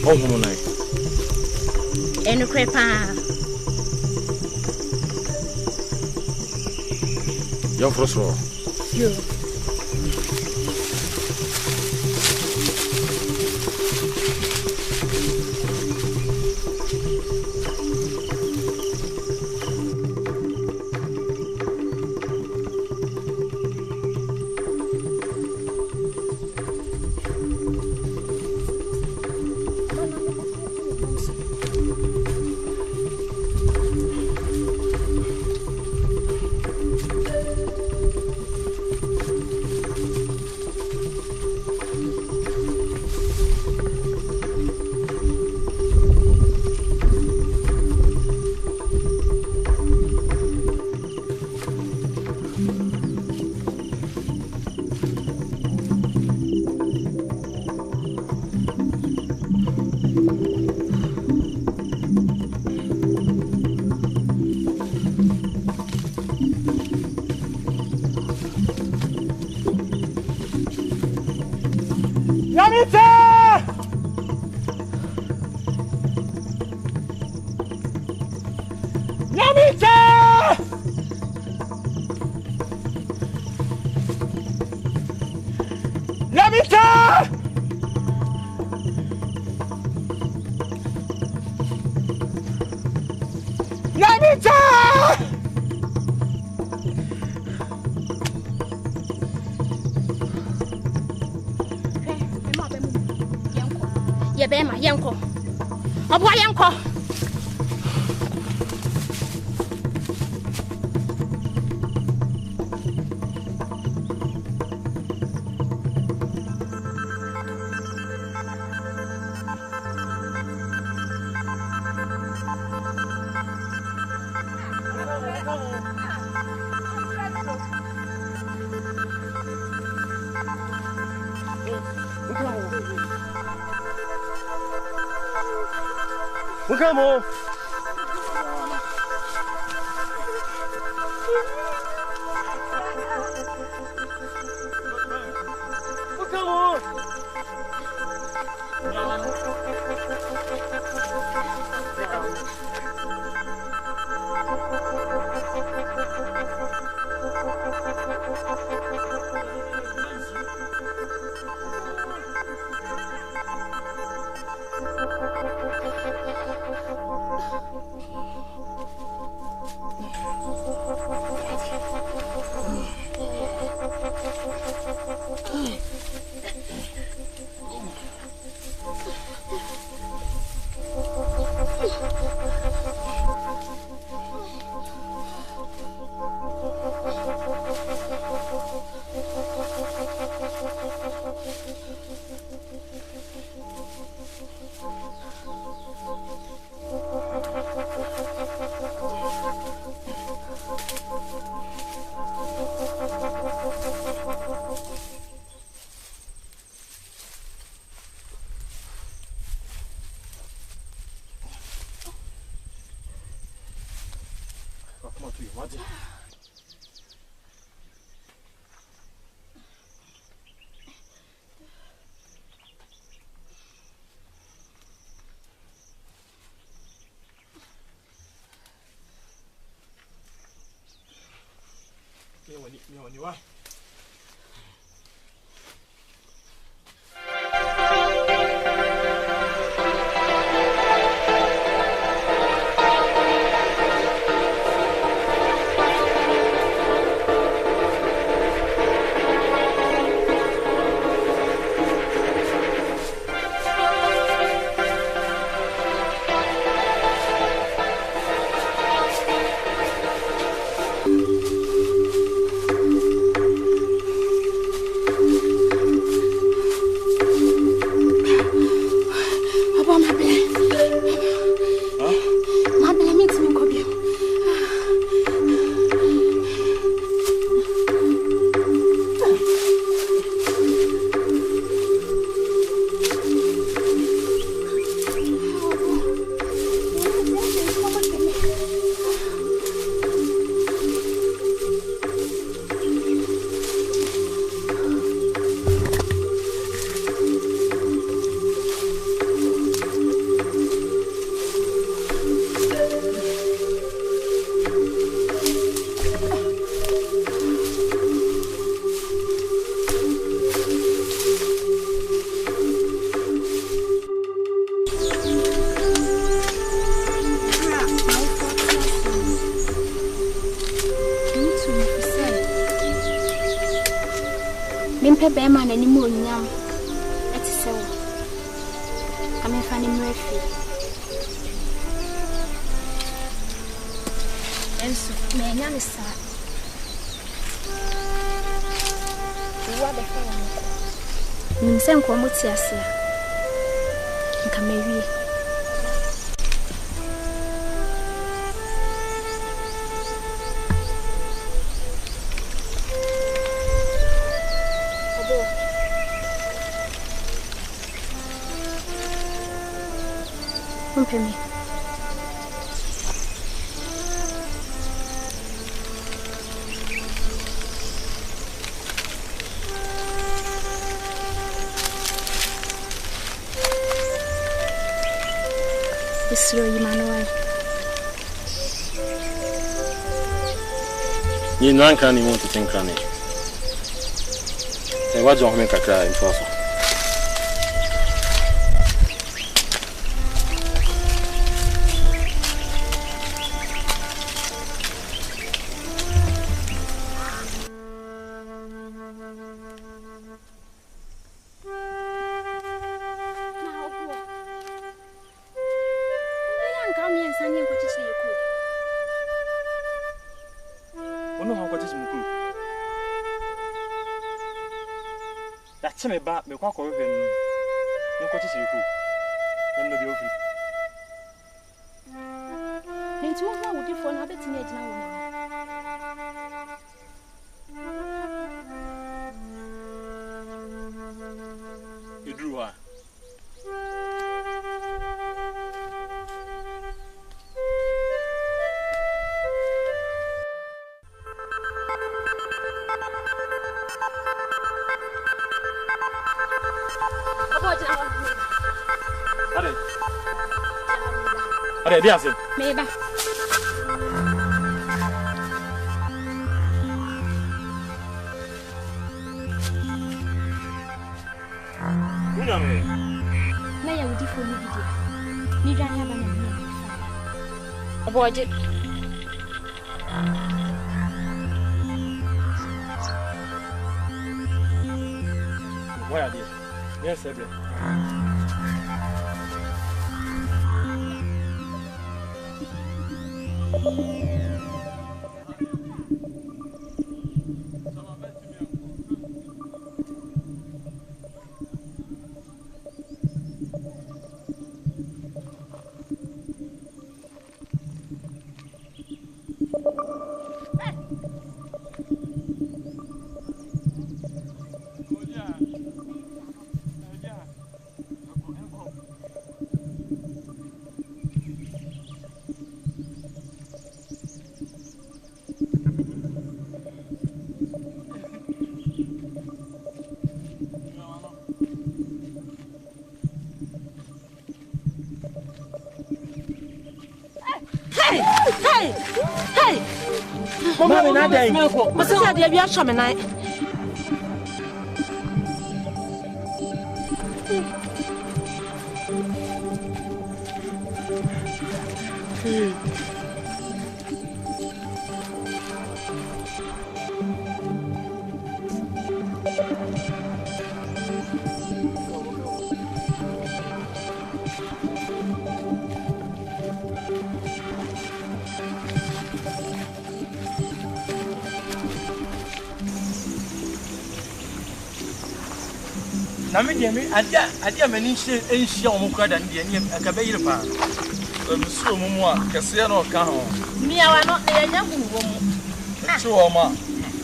D: Oh, woman,
C: and crepa.
D: You're first row.
C: You. bema yenko. Obo yenko.
D: Come on. Why?
C: Mimpe bema na nimu onyam etisewo amefa ni mrefi ensu me nya ni sa wa be fa wa ko nimse nko mo ti ase nka mewie me. This is Emmanuel.
J: You know, I can't even think on it. What's your make a cry in person?
D: ono ha kwache simukuru da cheme ba me kwa kwa we no ne kwache simukuru no bi ofri
C: nti wo ho wodi fo na betimi agina wo me
D: idruwa Are dia se?
C: Meba.
D: Una me.
C: Na ya wudi fo ni bidia. Ni dwan ya ba na ni. Oboje.
D: Waya dia. Yes, ebe.
I: Hey! Mama na dai. Masasa dia bi ahwa me nan.
J: Nami dia mi adia mani enhia omukura da dia ni akabayire pa.
H: Ebusu omumu a kese na oka ho.
I: Miawa no na yanya huwo mu.
H: Etu o ma.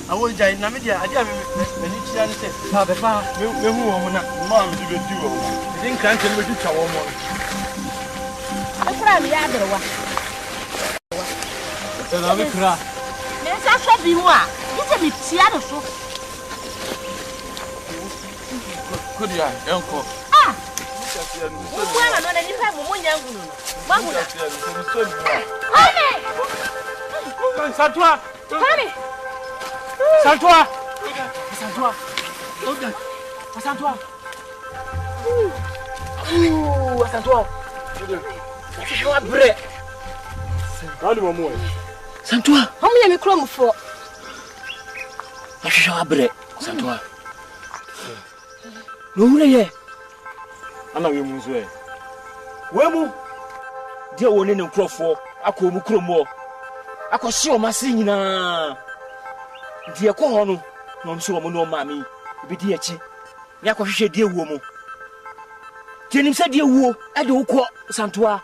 J: Awo jai nami dia adia mani chia ni se pa be pa me hu wo mu na
H: Ma mi be di wo.
J: din kan kan be di twa wo mo.
I: Akura mi ya derwa.
J: Na mi kra.
I: Me sa so bi mu a, ite mi tia no so.
H: Kudia enko.
I: Ah! Mwana no na nipa mu nyangu no. Mahuna. Honey!
D: Santua.
I: Honey!
D: Santua. Santua.
J: Oga.
D: Santua.
J: Santua. Santua bre.
D: Kali mamu.
J: Santua.
I: Homu ya mikro mufo.
J: Ashisha bre. Santua. No ye.
D: Ana we munzo e. We mu dia woni ne nkrofo akọ mu kromo. Akọhye o mase nyina. Die ko ho no, no nso wo mu no maami. Bi di echi. Ni akọhwehwe die wuo mu. Die nim se die wuo e de ukọ Santua.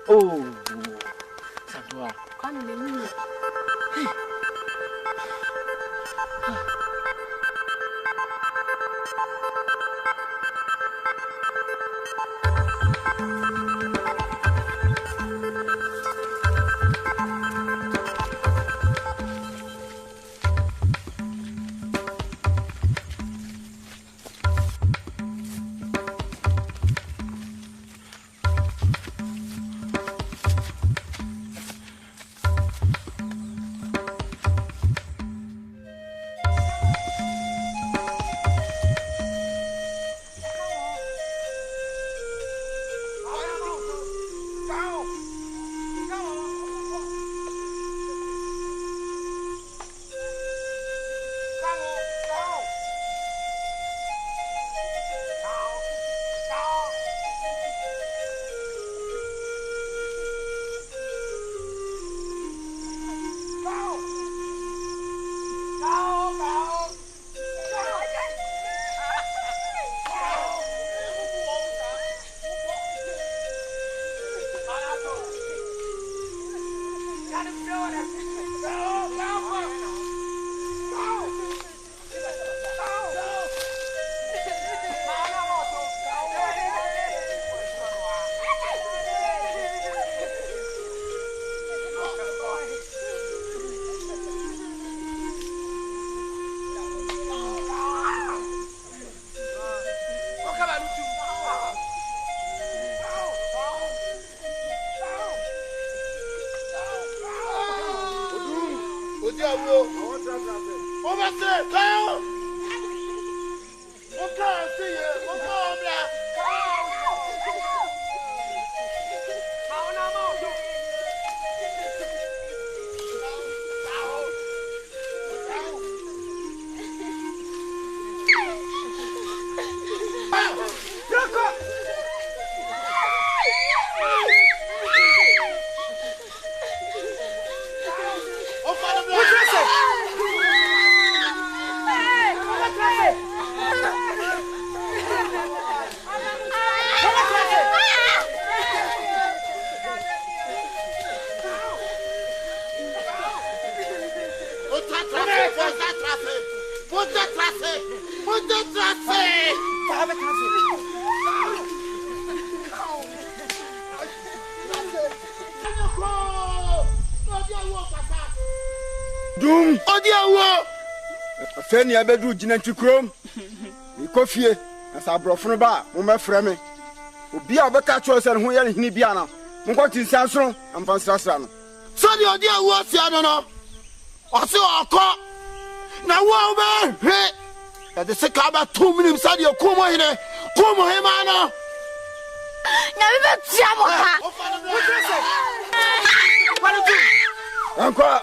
D: Oh. Santua.
I: Kwani le ni.
L: Dum odiawo afeni abedu jinanti krom ikofie na sabrofo ba mo mefrɛ me obi a obeka cho se ho ye hini bia na mo kwati nsanso amfansrasra no
E: so di odiawo sia no no ose okọ na wo be hwe ya de se ka ba 2 minutes sa di komo hine komo he ma no
F: nya be tia mo ha
L: Encore.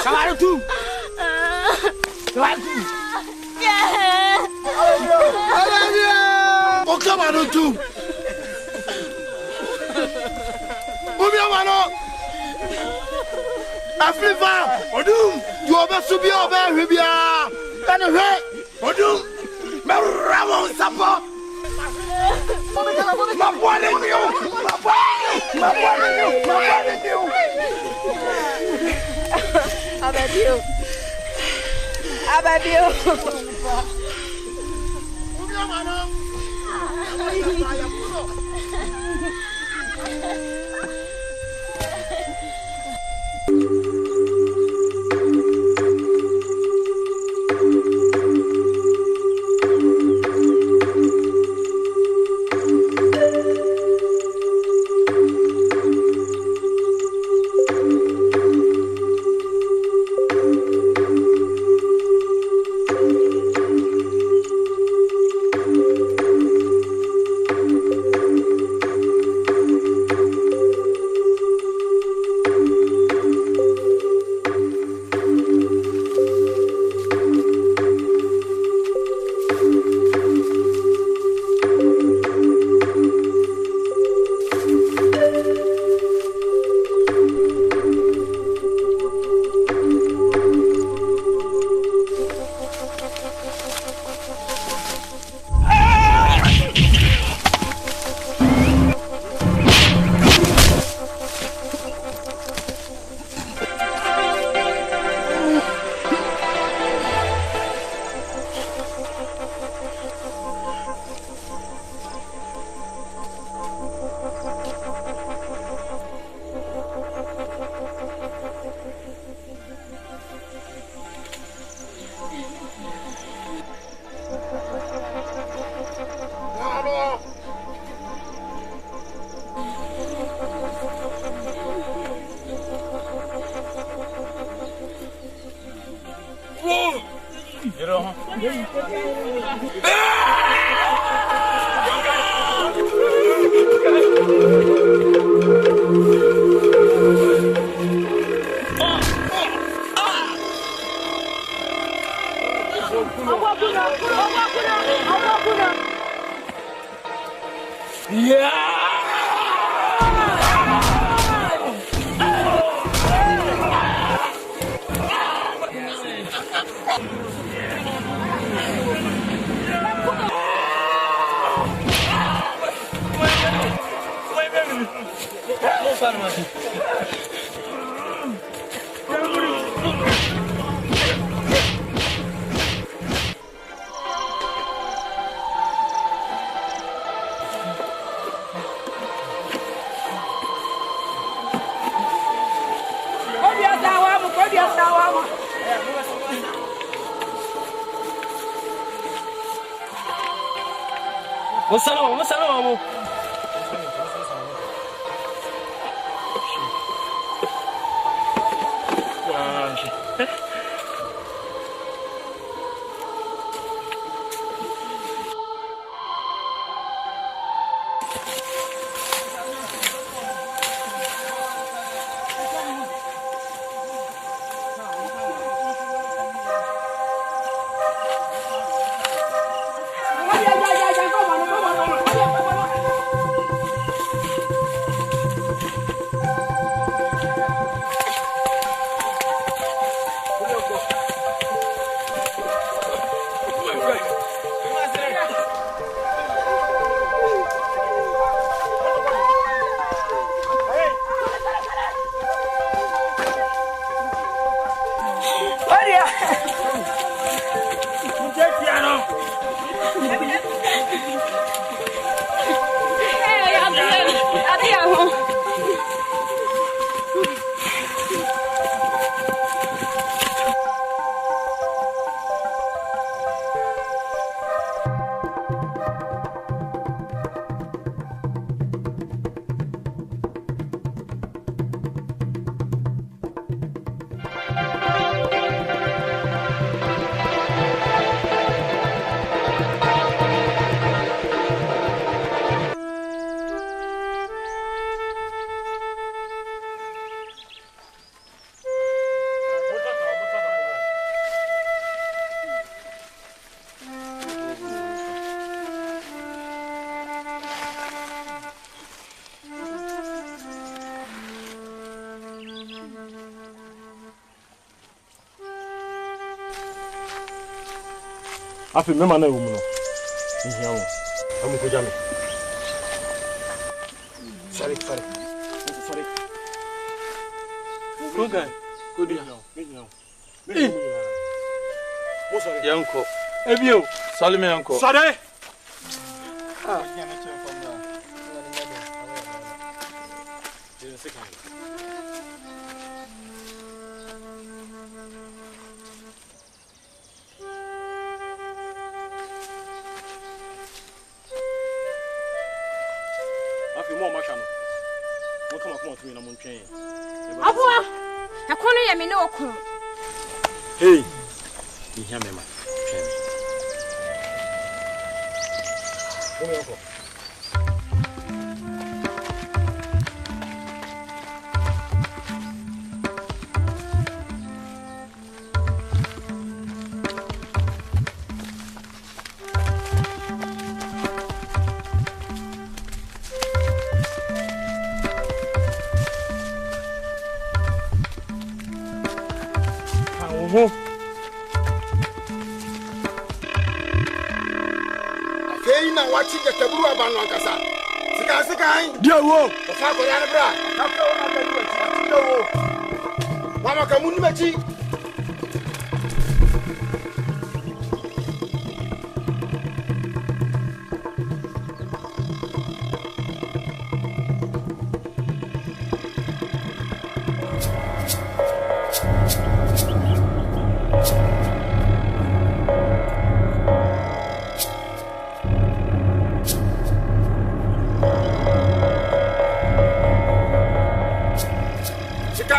L: Come on, tu.
E: Oh, come on, tu. Obiamano. Afrifa, Odum, you are best to be over Ribia. And hey, Odum, Ramon Sapa. My boy,
F: Abadio.
J: Wassalamu.
D: Afi mema na ewumu no. Nhia wo. Amu ko jame. Sorry.
J: Koga, kodi ha.
D: Mo sorry.
H: Yanko.
J: Ebio.
H: Salime yanko.
D: Sorry.
C: Abua, yakono ya me ne okun.
D: Hey. Ihia mema. Tweme. Come yoko.
E: Hey, now watching the taboo about Wankasa. Sika,
L: Dear wo.
E: the Fako Yanabra. Mama Kamunimachi.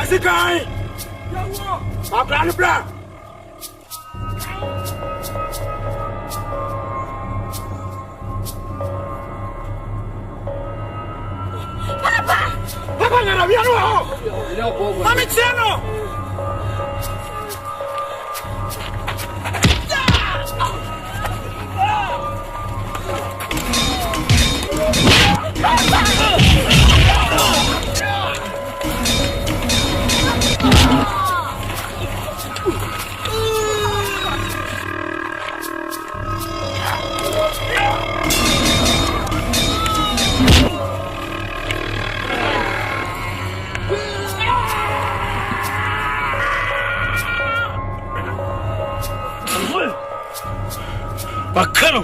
L: Sikai! Akan bra! Papa ngara biano ho! Mami tiano!
D: Bakano.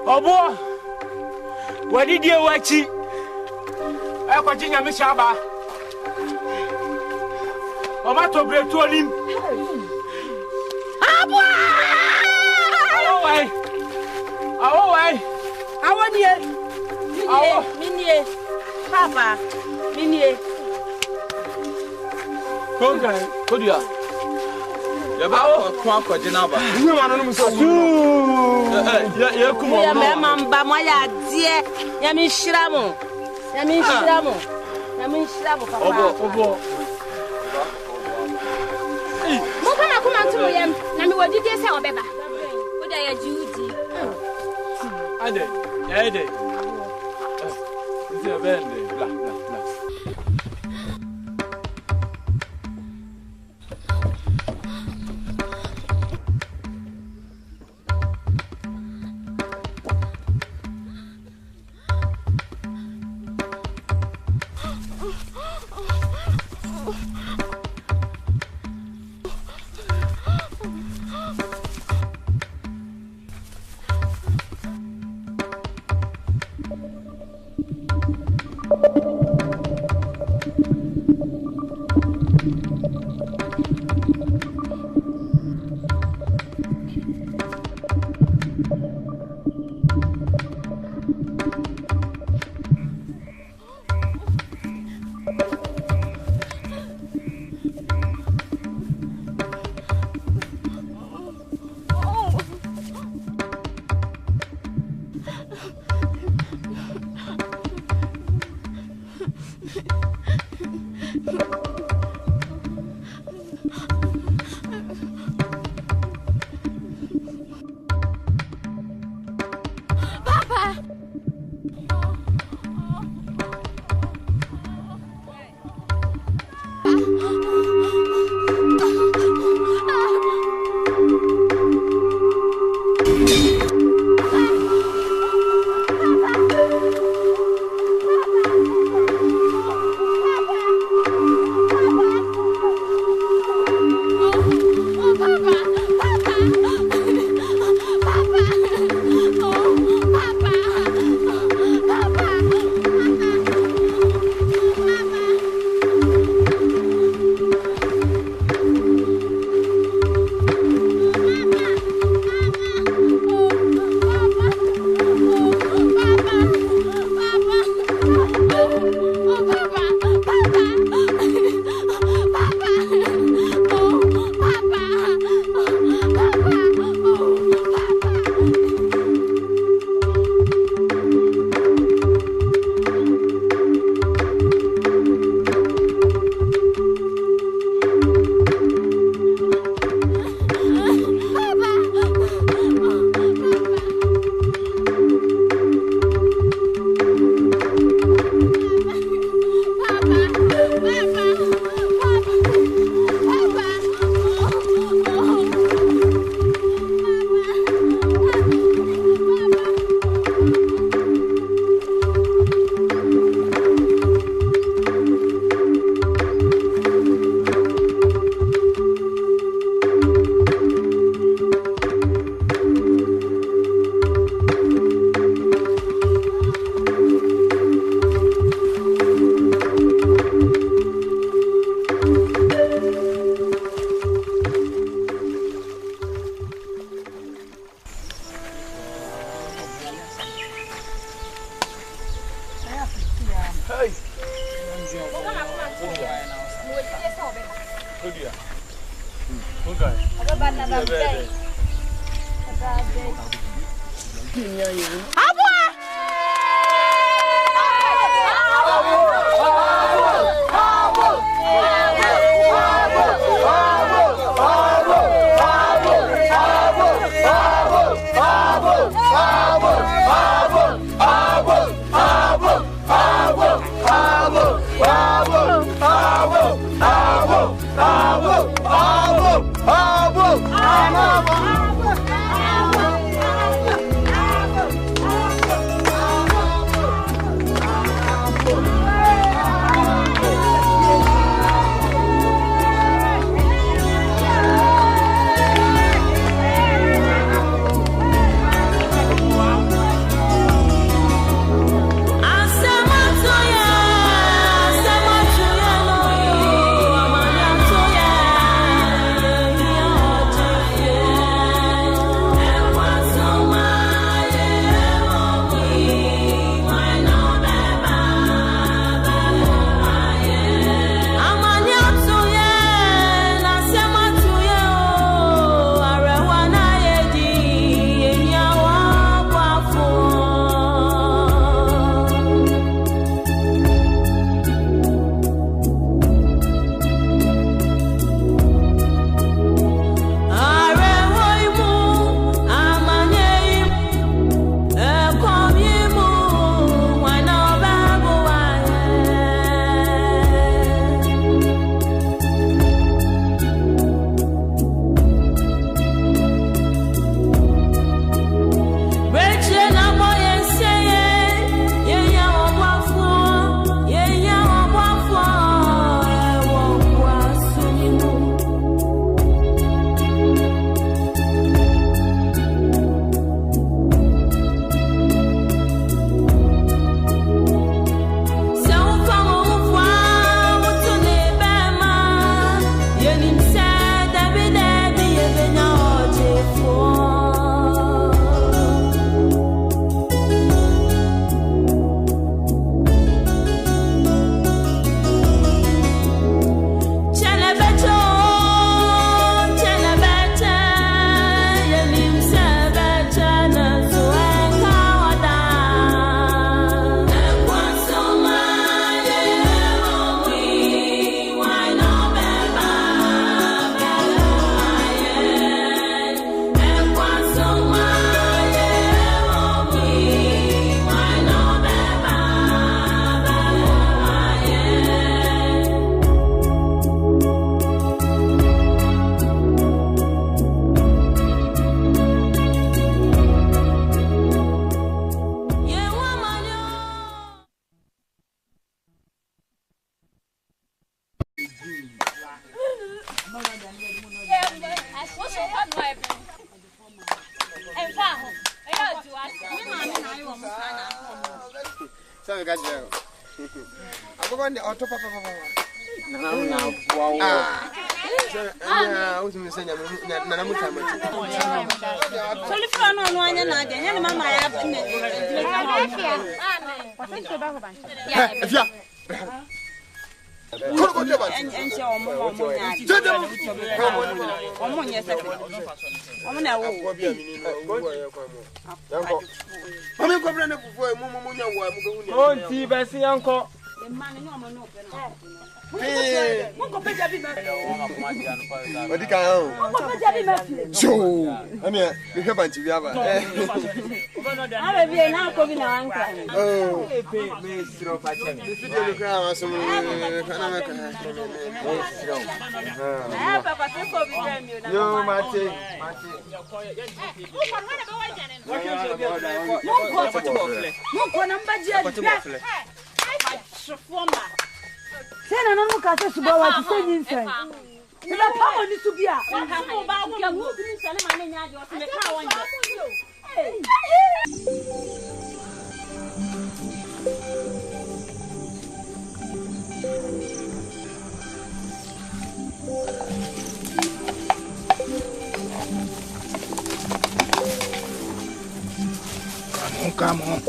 D: Obo, what did you watch? I continue, Miss Shaba. Omato break to him.
I: Papa, Minie.
H: Kodia. Yaba kwa kwa jinaba.
D: You are no so.
I: Ya mamba moya die. Ya mi shiramo. Papa.
H: Obo.
C: Mo kana kuma ntumo yam na me wadi die se obeba. Wo da ya jiudi.
H: Ade. Is a bende. Bla.
E: Come on.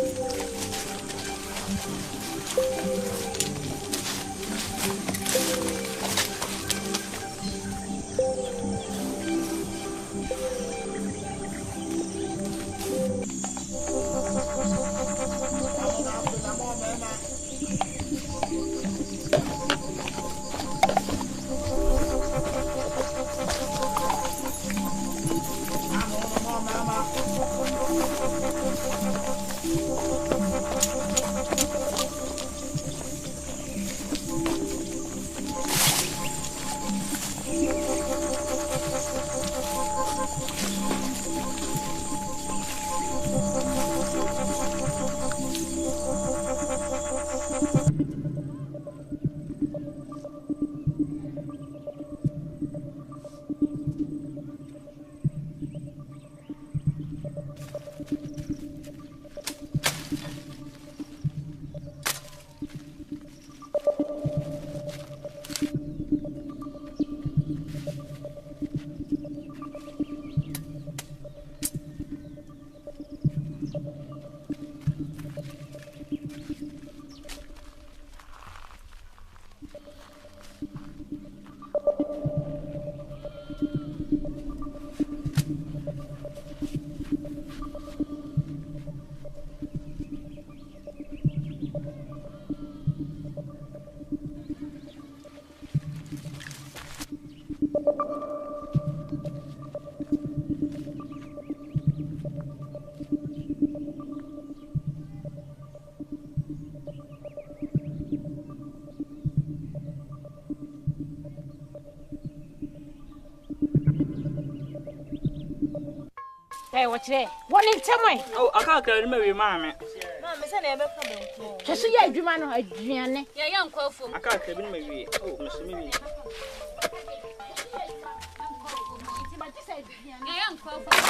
M: Hey, what's it? One in some way.
G: Oh, I can't carry my mamma.
F: Mamma said never come.
M: Just see a man or a Gianni.
F: Yeah, young coffee.
G: I can't carry my way. Oh, Miss Mimi.
F: Young coffee.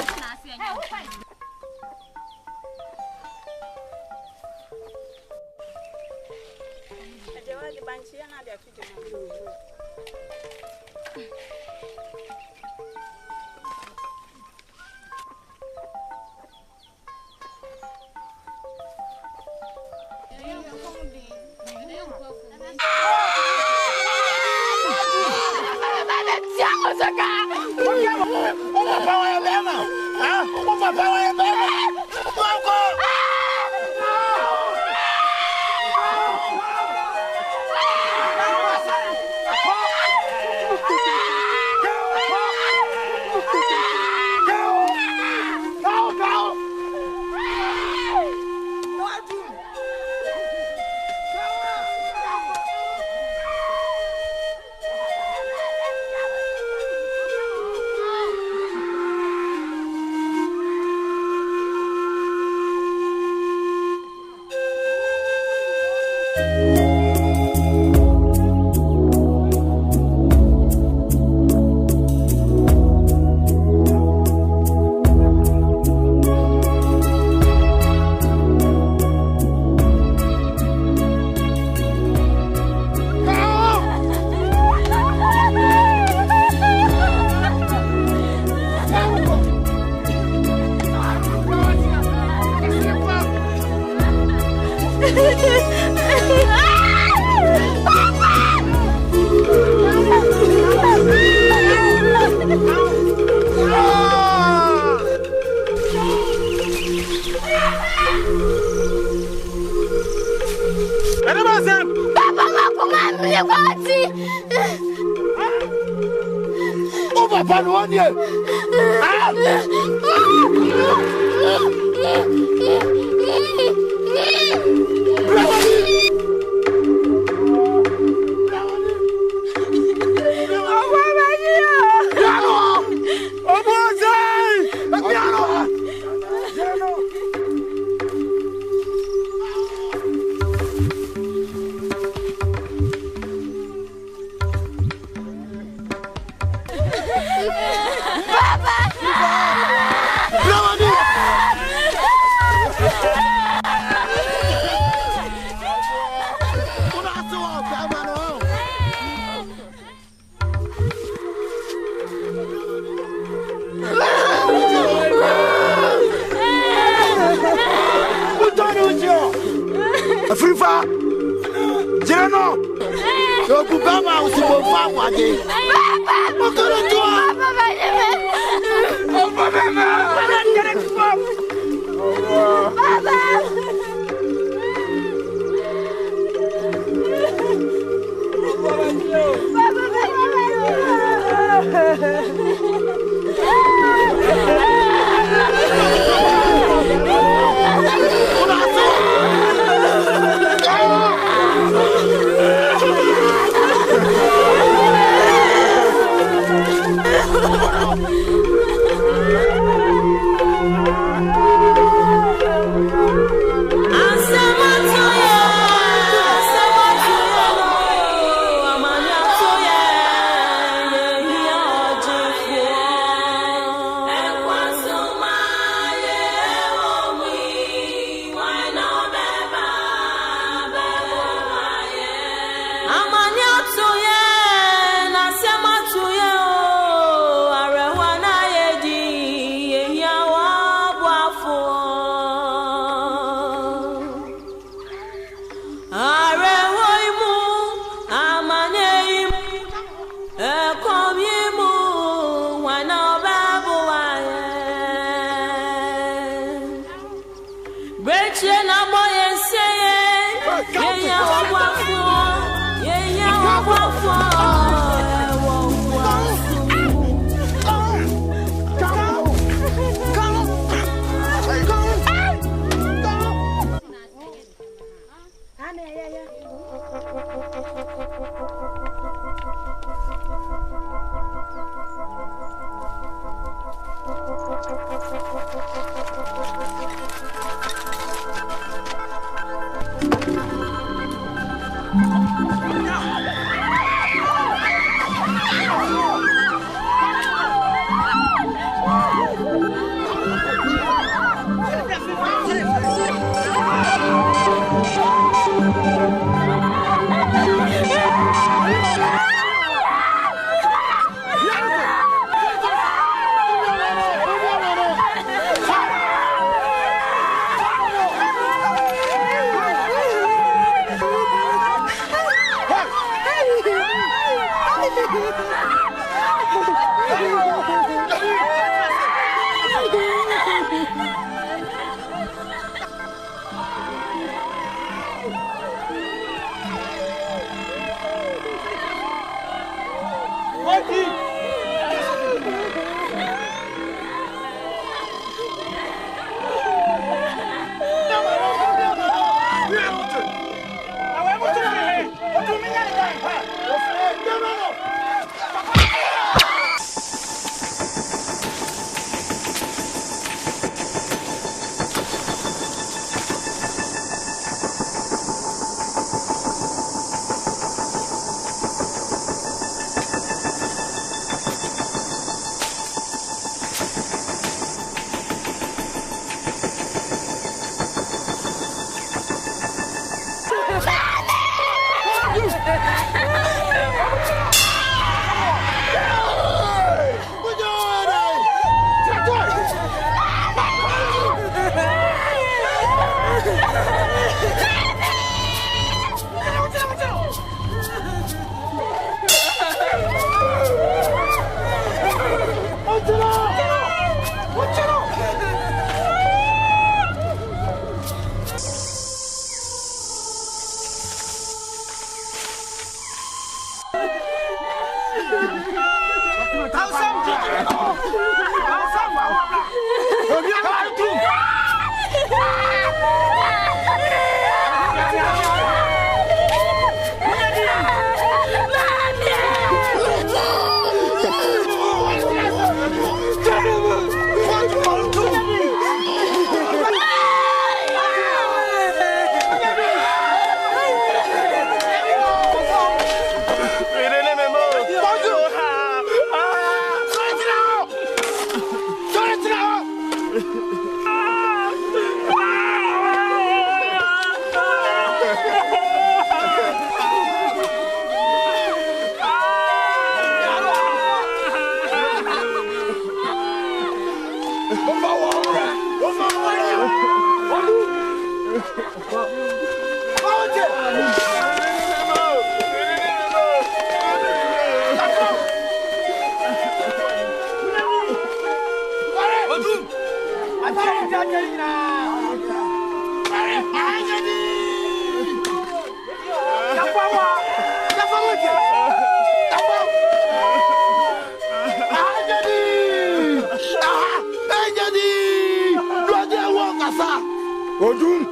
L: Odum,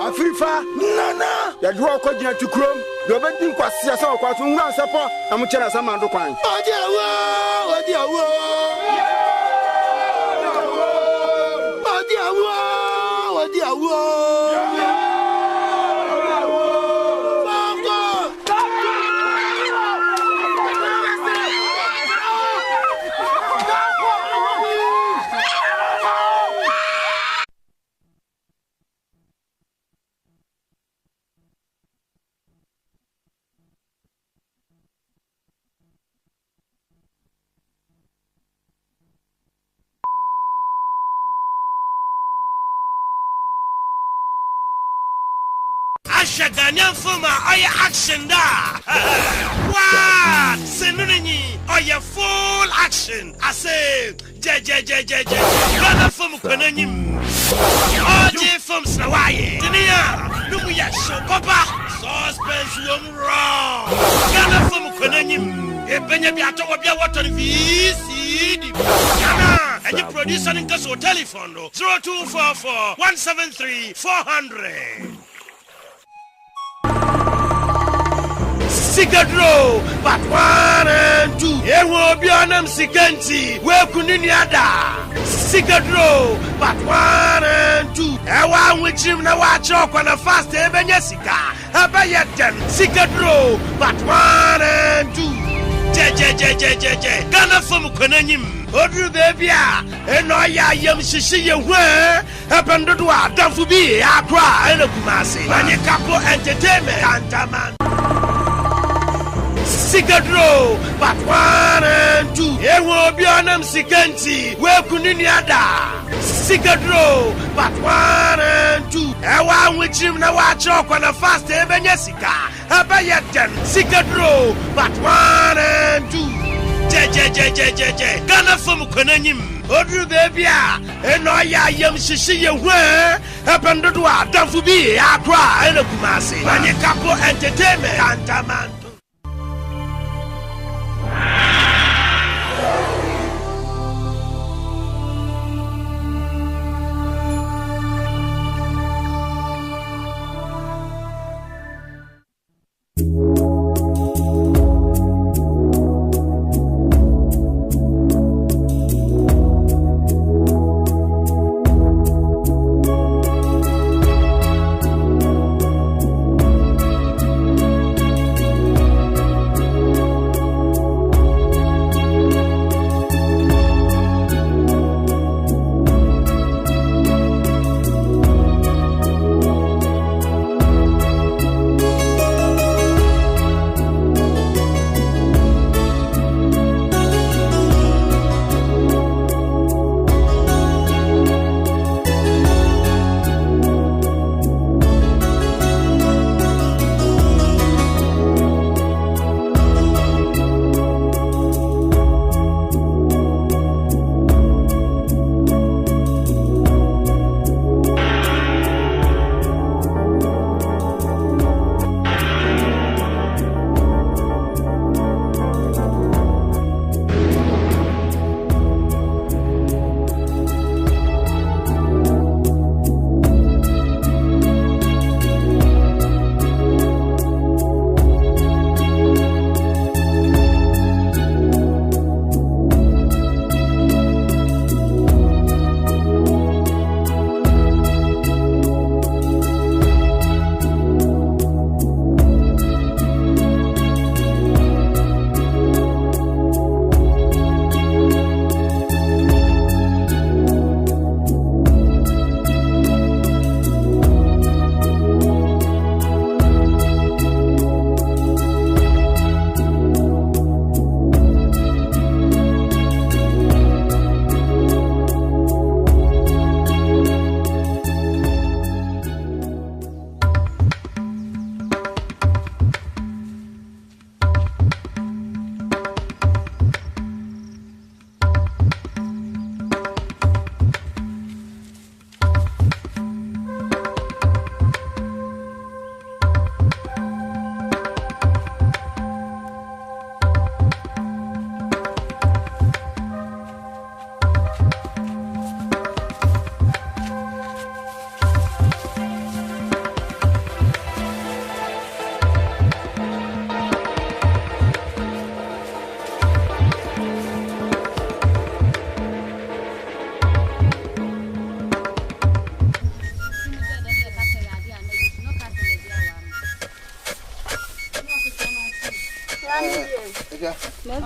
L: Afrifa, Nana, ya dua kwa jina tukrom, dobe din kwa siasa kwa tunga sapo, amuchana sama ndo kwani.
A: Asha Ghanaian former oya action da. What? Senunini oya full action. I say Ghana form kwenanyim. OJ from Snawaye. Tenia, Numuya show papa. Suspense wrong. Ghana form kwenanyim. Ebenya biato wabia water VCD. Ghana, and you producer in Kaso telephone 0244 173 400. Sikadro, but 1 and 2. Ewo bionam sikanti, we kuniniada. Sikadro, but 1 and 2. Ewa wichim na wachok na fast ebenyesika. Abayetem, Sikadro, but 1 and 2. Je. Ghana from Kwenanyim. Odru bebia, enoya yam shishi ye we. Epandodwa, Danfubi, Akra, and Kumasi. Manikapo entertainment, Kantaman. Sikadro, but 1 and 2. Ewo bionam sikanti, we kuniniada. Sikadro, but 1 and 2. Ewa wichim na wachok na fast ebenyesika. Abayetem, Sikadro, but 1 and 2. Je. Ghana from Kwenanyim. Odru bebia, enoya yam shishi ye we. Epandodwa, Danfubi, Akra, and Kumasi. Manikapo entertainment, Kantaman.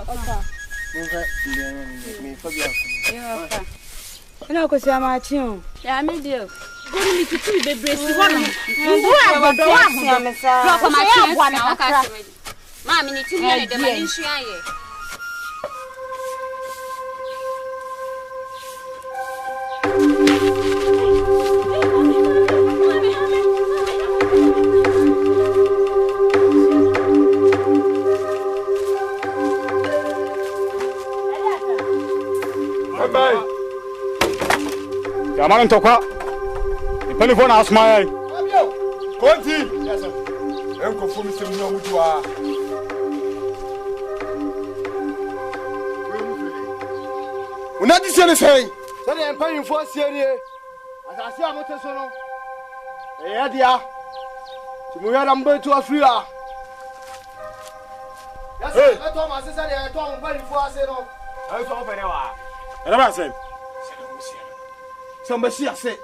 K: Me Fabia.
F: Yeah. Ina ko sia ma chi o. Ya me dio. Goni mi tutu bebre si ho no. Wo abodo wa ho me sa. Ro ko ma chi bua na ka se. Ma mi ni ti mi ne de ma ni hua ye.
D: Bye. Yaman tokwa. Ipani fona asmaya. Konti. Yes sir. Enko fo mi se mu omuju a.
E: Una di sene sei.
L: Sɛ deɛ mpanyimfoɔ asie nie asase a mote so no ɛyɛ dea nti mohwɛ na mobɛtu afiri a yɛsɛ bɛtɔ ma ase sɛdeɛ yɛtɔ mo mpanyimfoɔ ase no ɛyɛ sɛ wopɛ dɛ waa
D: Era ba sem.
E: Sɛ mbɛsi ase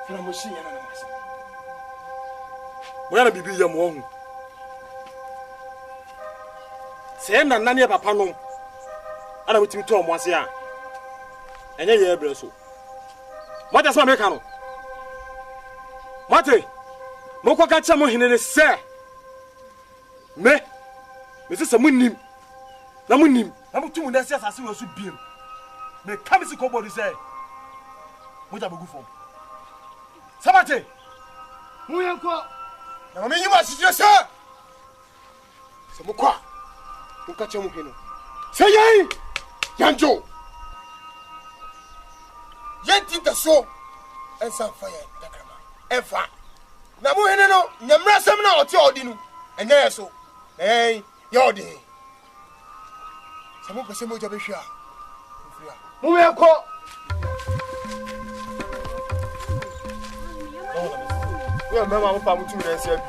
E: sɛ mbɛsi yɛn na ase
D: Mo yana bibi ya mo hu. Se na nane papa no. Ana mutimi to mo ase a. Enye ye ebre so. Mata so America no. Mate. Mo ko ka cha mo hene ne se. Me se munnim. Na munnim. Na mutumu na se asase wo so biem. Me come si kobo say. Mo ja bogu fom. Sabate.
L: mo yɛnkɔ
E: na me yima si sɛ sɛ mo kwa mo ka che mo hweno sɛ yɛn yanjo yɛnti da so ɛnsa fa yɛ dakrama ɛfa na mo hene no nyamra sɛm na ɔte ɔdi no ɛnyɛ yɛ so yɛ ɔdi sɛ mo pɛsɛ mo ja behwɛ a
L: mo yɛnkɔ
E: we mama mo pa mo tu na sia bi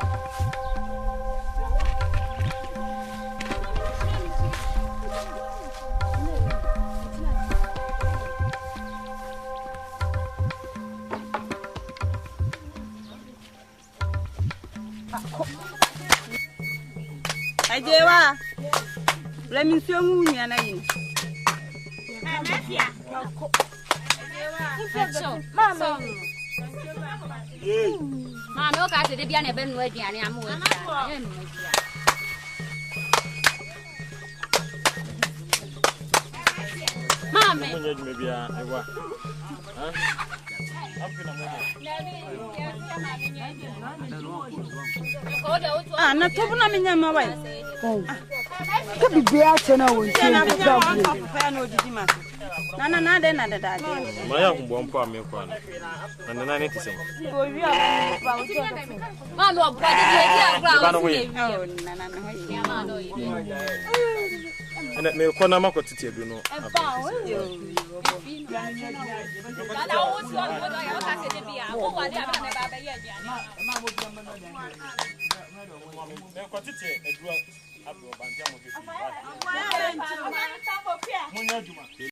F: Ajewa. Let me see you na yin. Mama. Mama, o ka se de bia na be nu aduane am wo tia. Mama.
D: Mo nyaji me bia ewa. Ha?
F: Ah, na tobu na menya ma wai.
B: Ka bibia che na won che
F: na menya wa ka fa na odidi ma. Na de na da de.
D: Ma ya kumbo mpo ame kwa na na ne tisen.
F: Go wi a ba wo to. Ma no bra de di agura.
D: Ba no we.
F: Oh, na ho yi. Ma no yi.
D: Ana me ko na makotiti edu no.
F: Ba wo yo. Dada wo ti o do ya o ka se de bia. Wo wa de aba na ba ba ye aduane.
D: Me kotiti edu abro bantia mo ke. Mo nya djuma.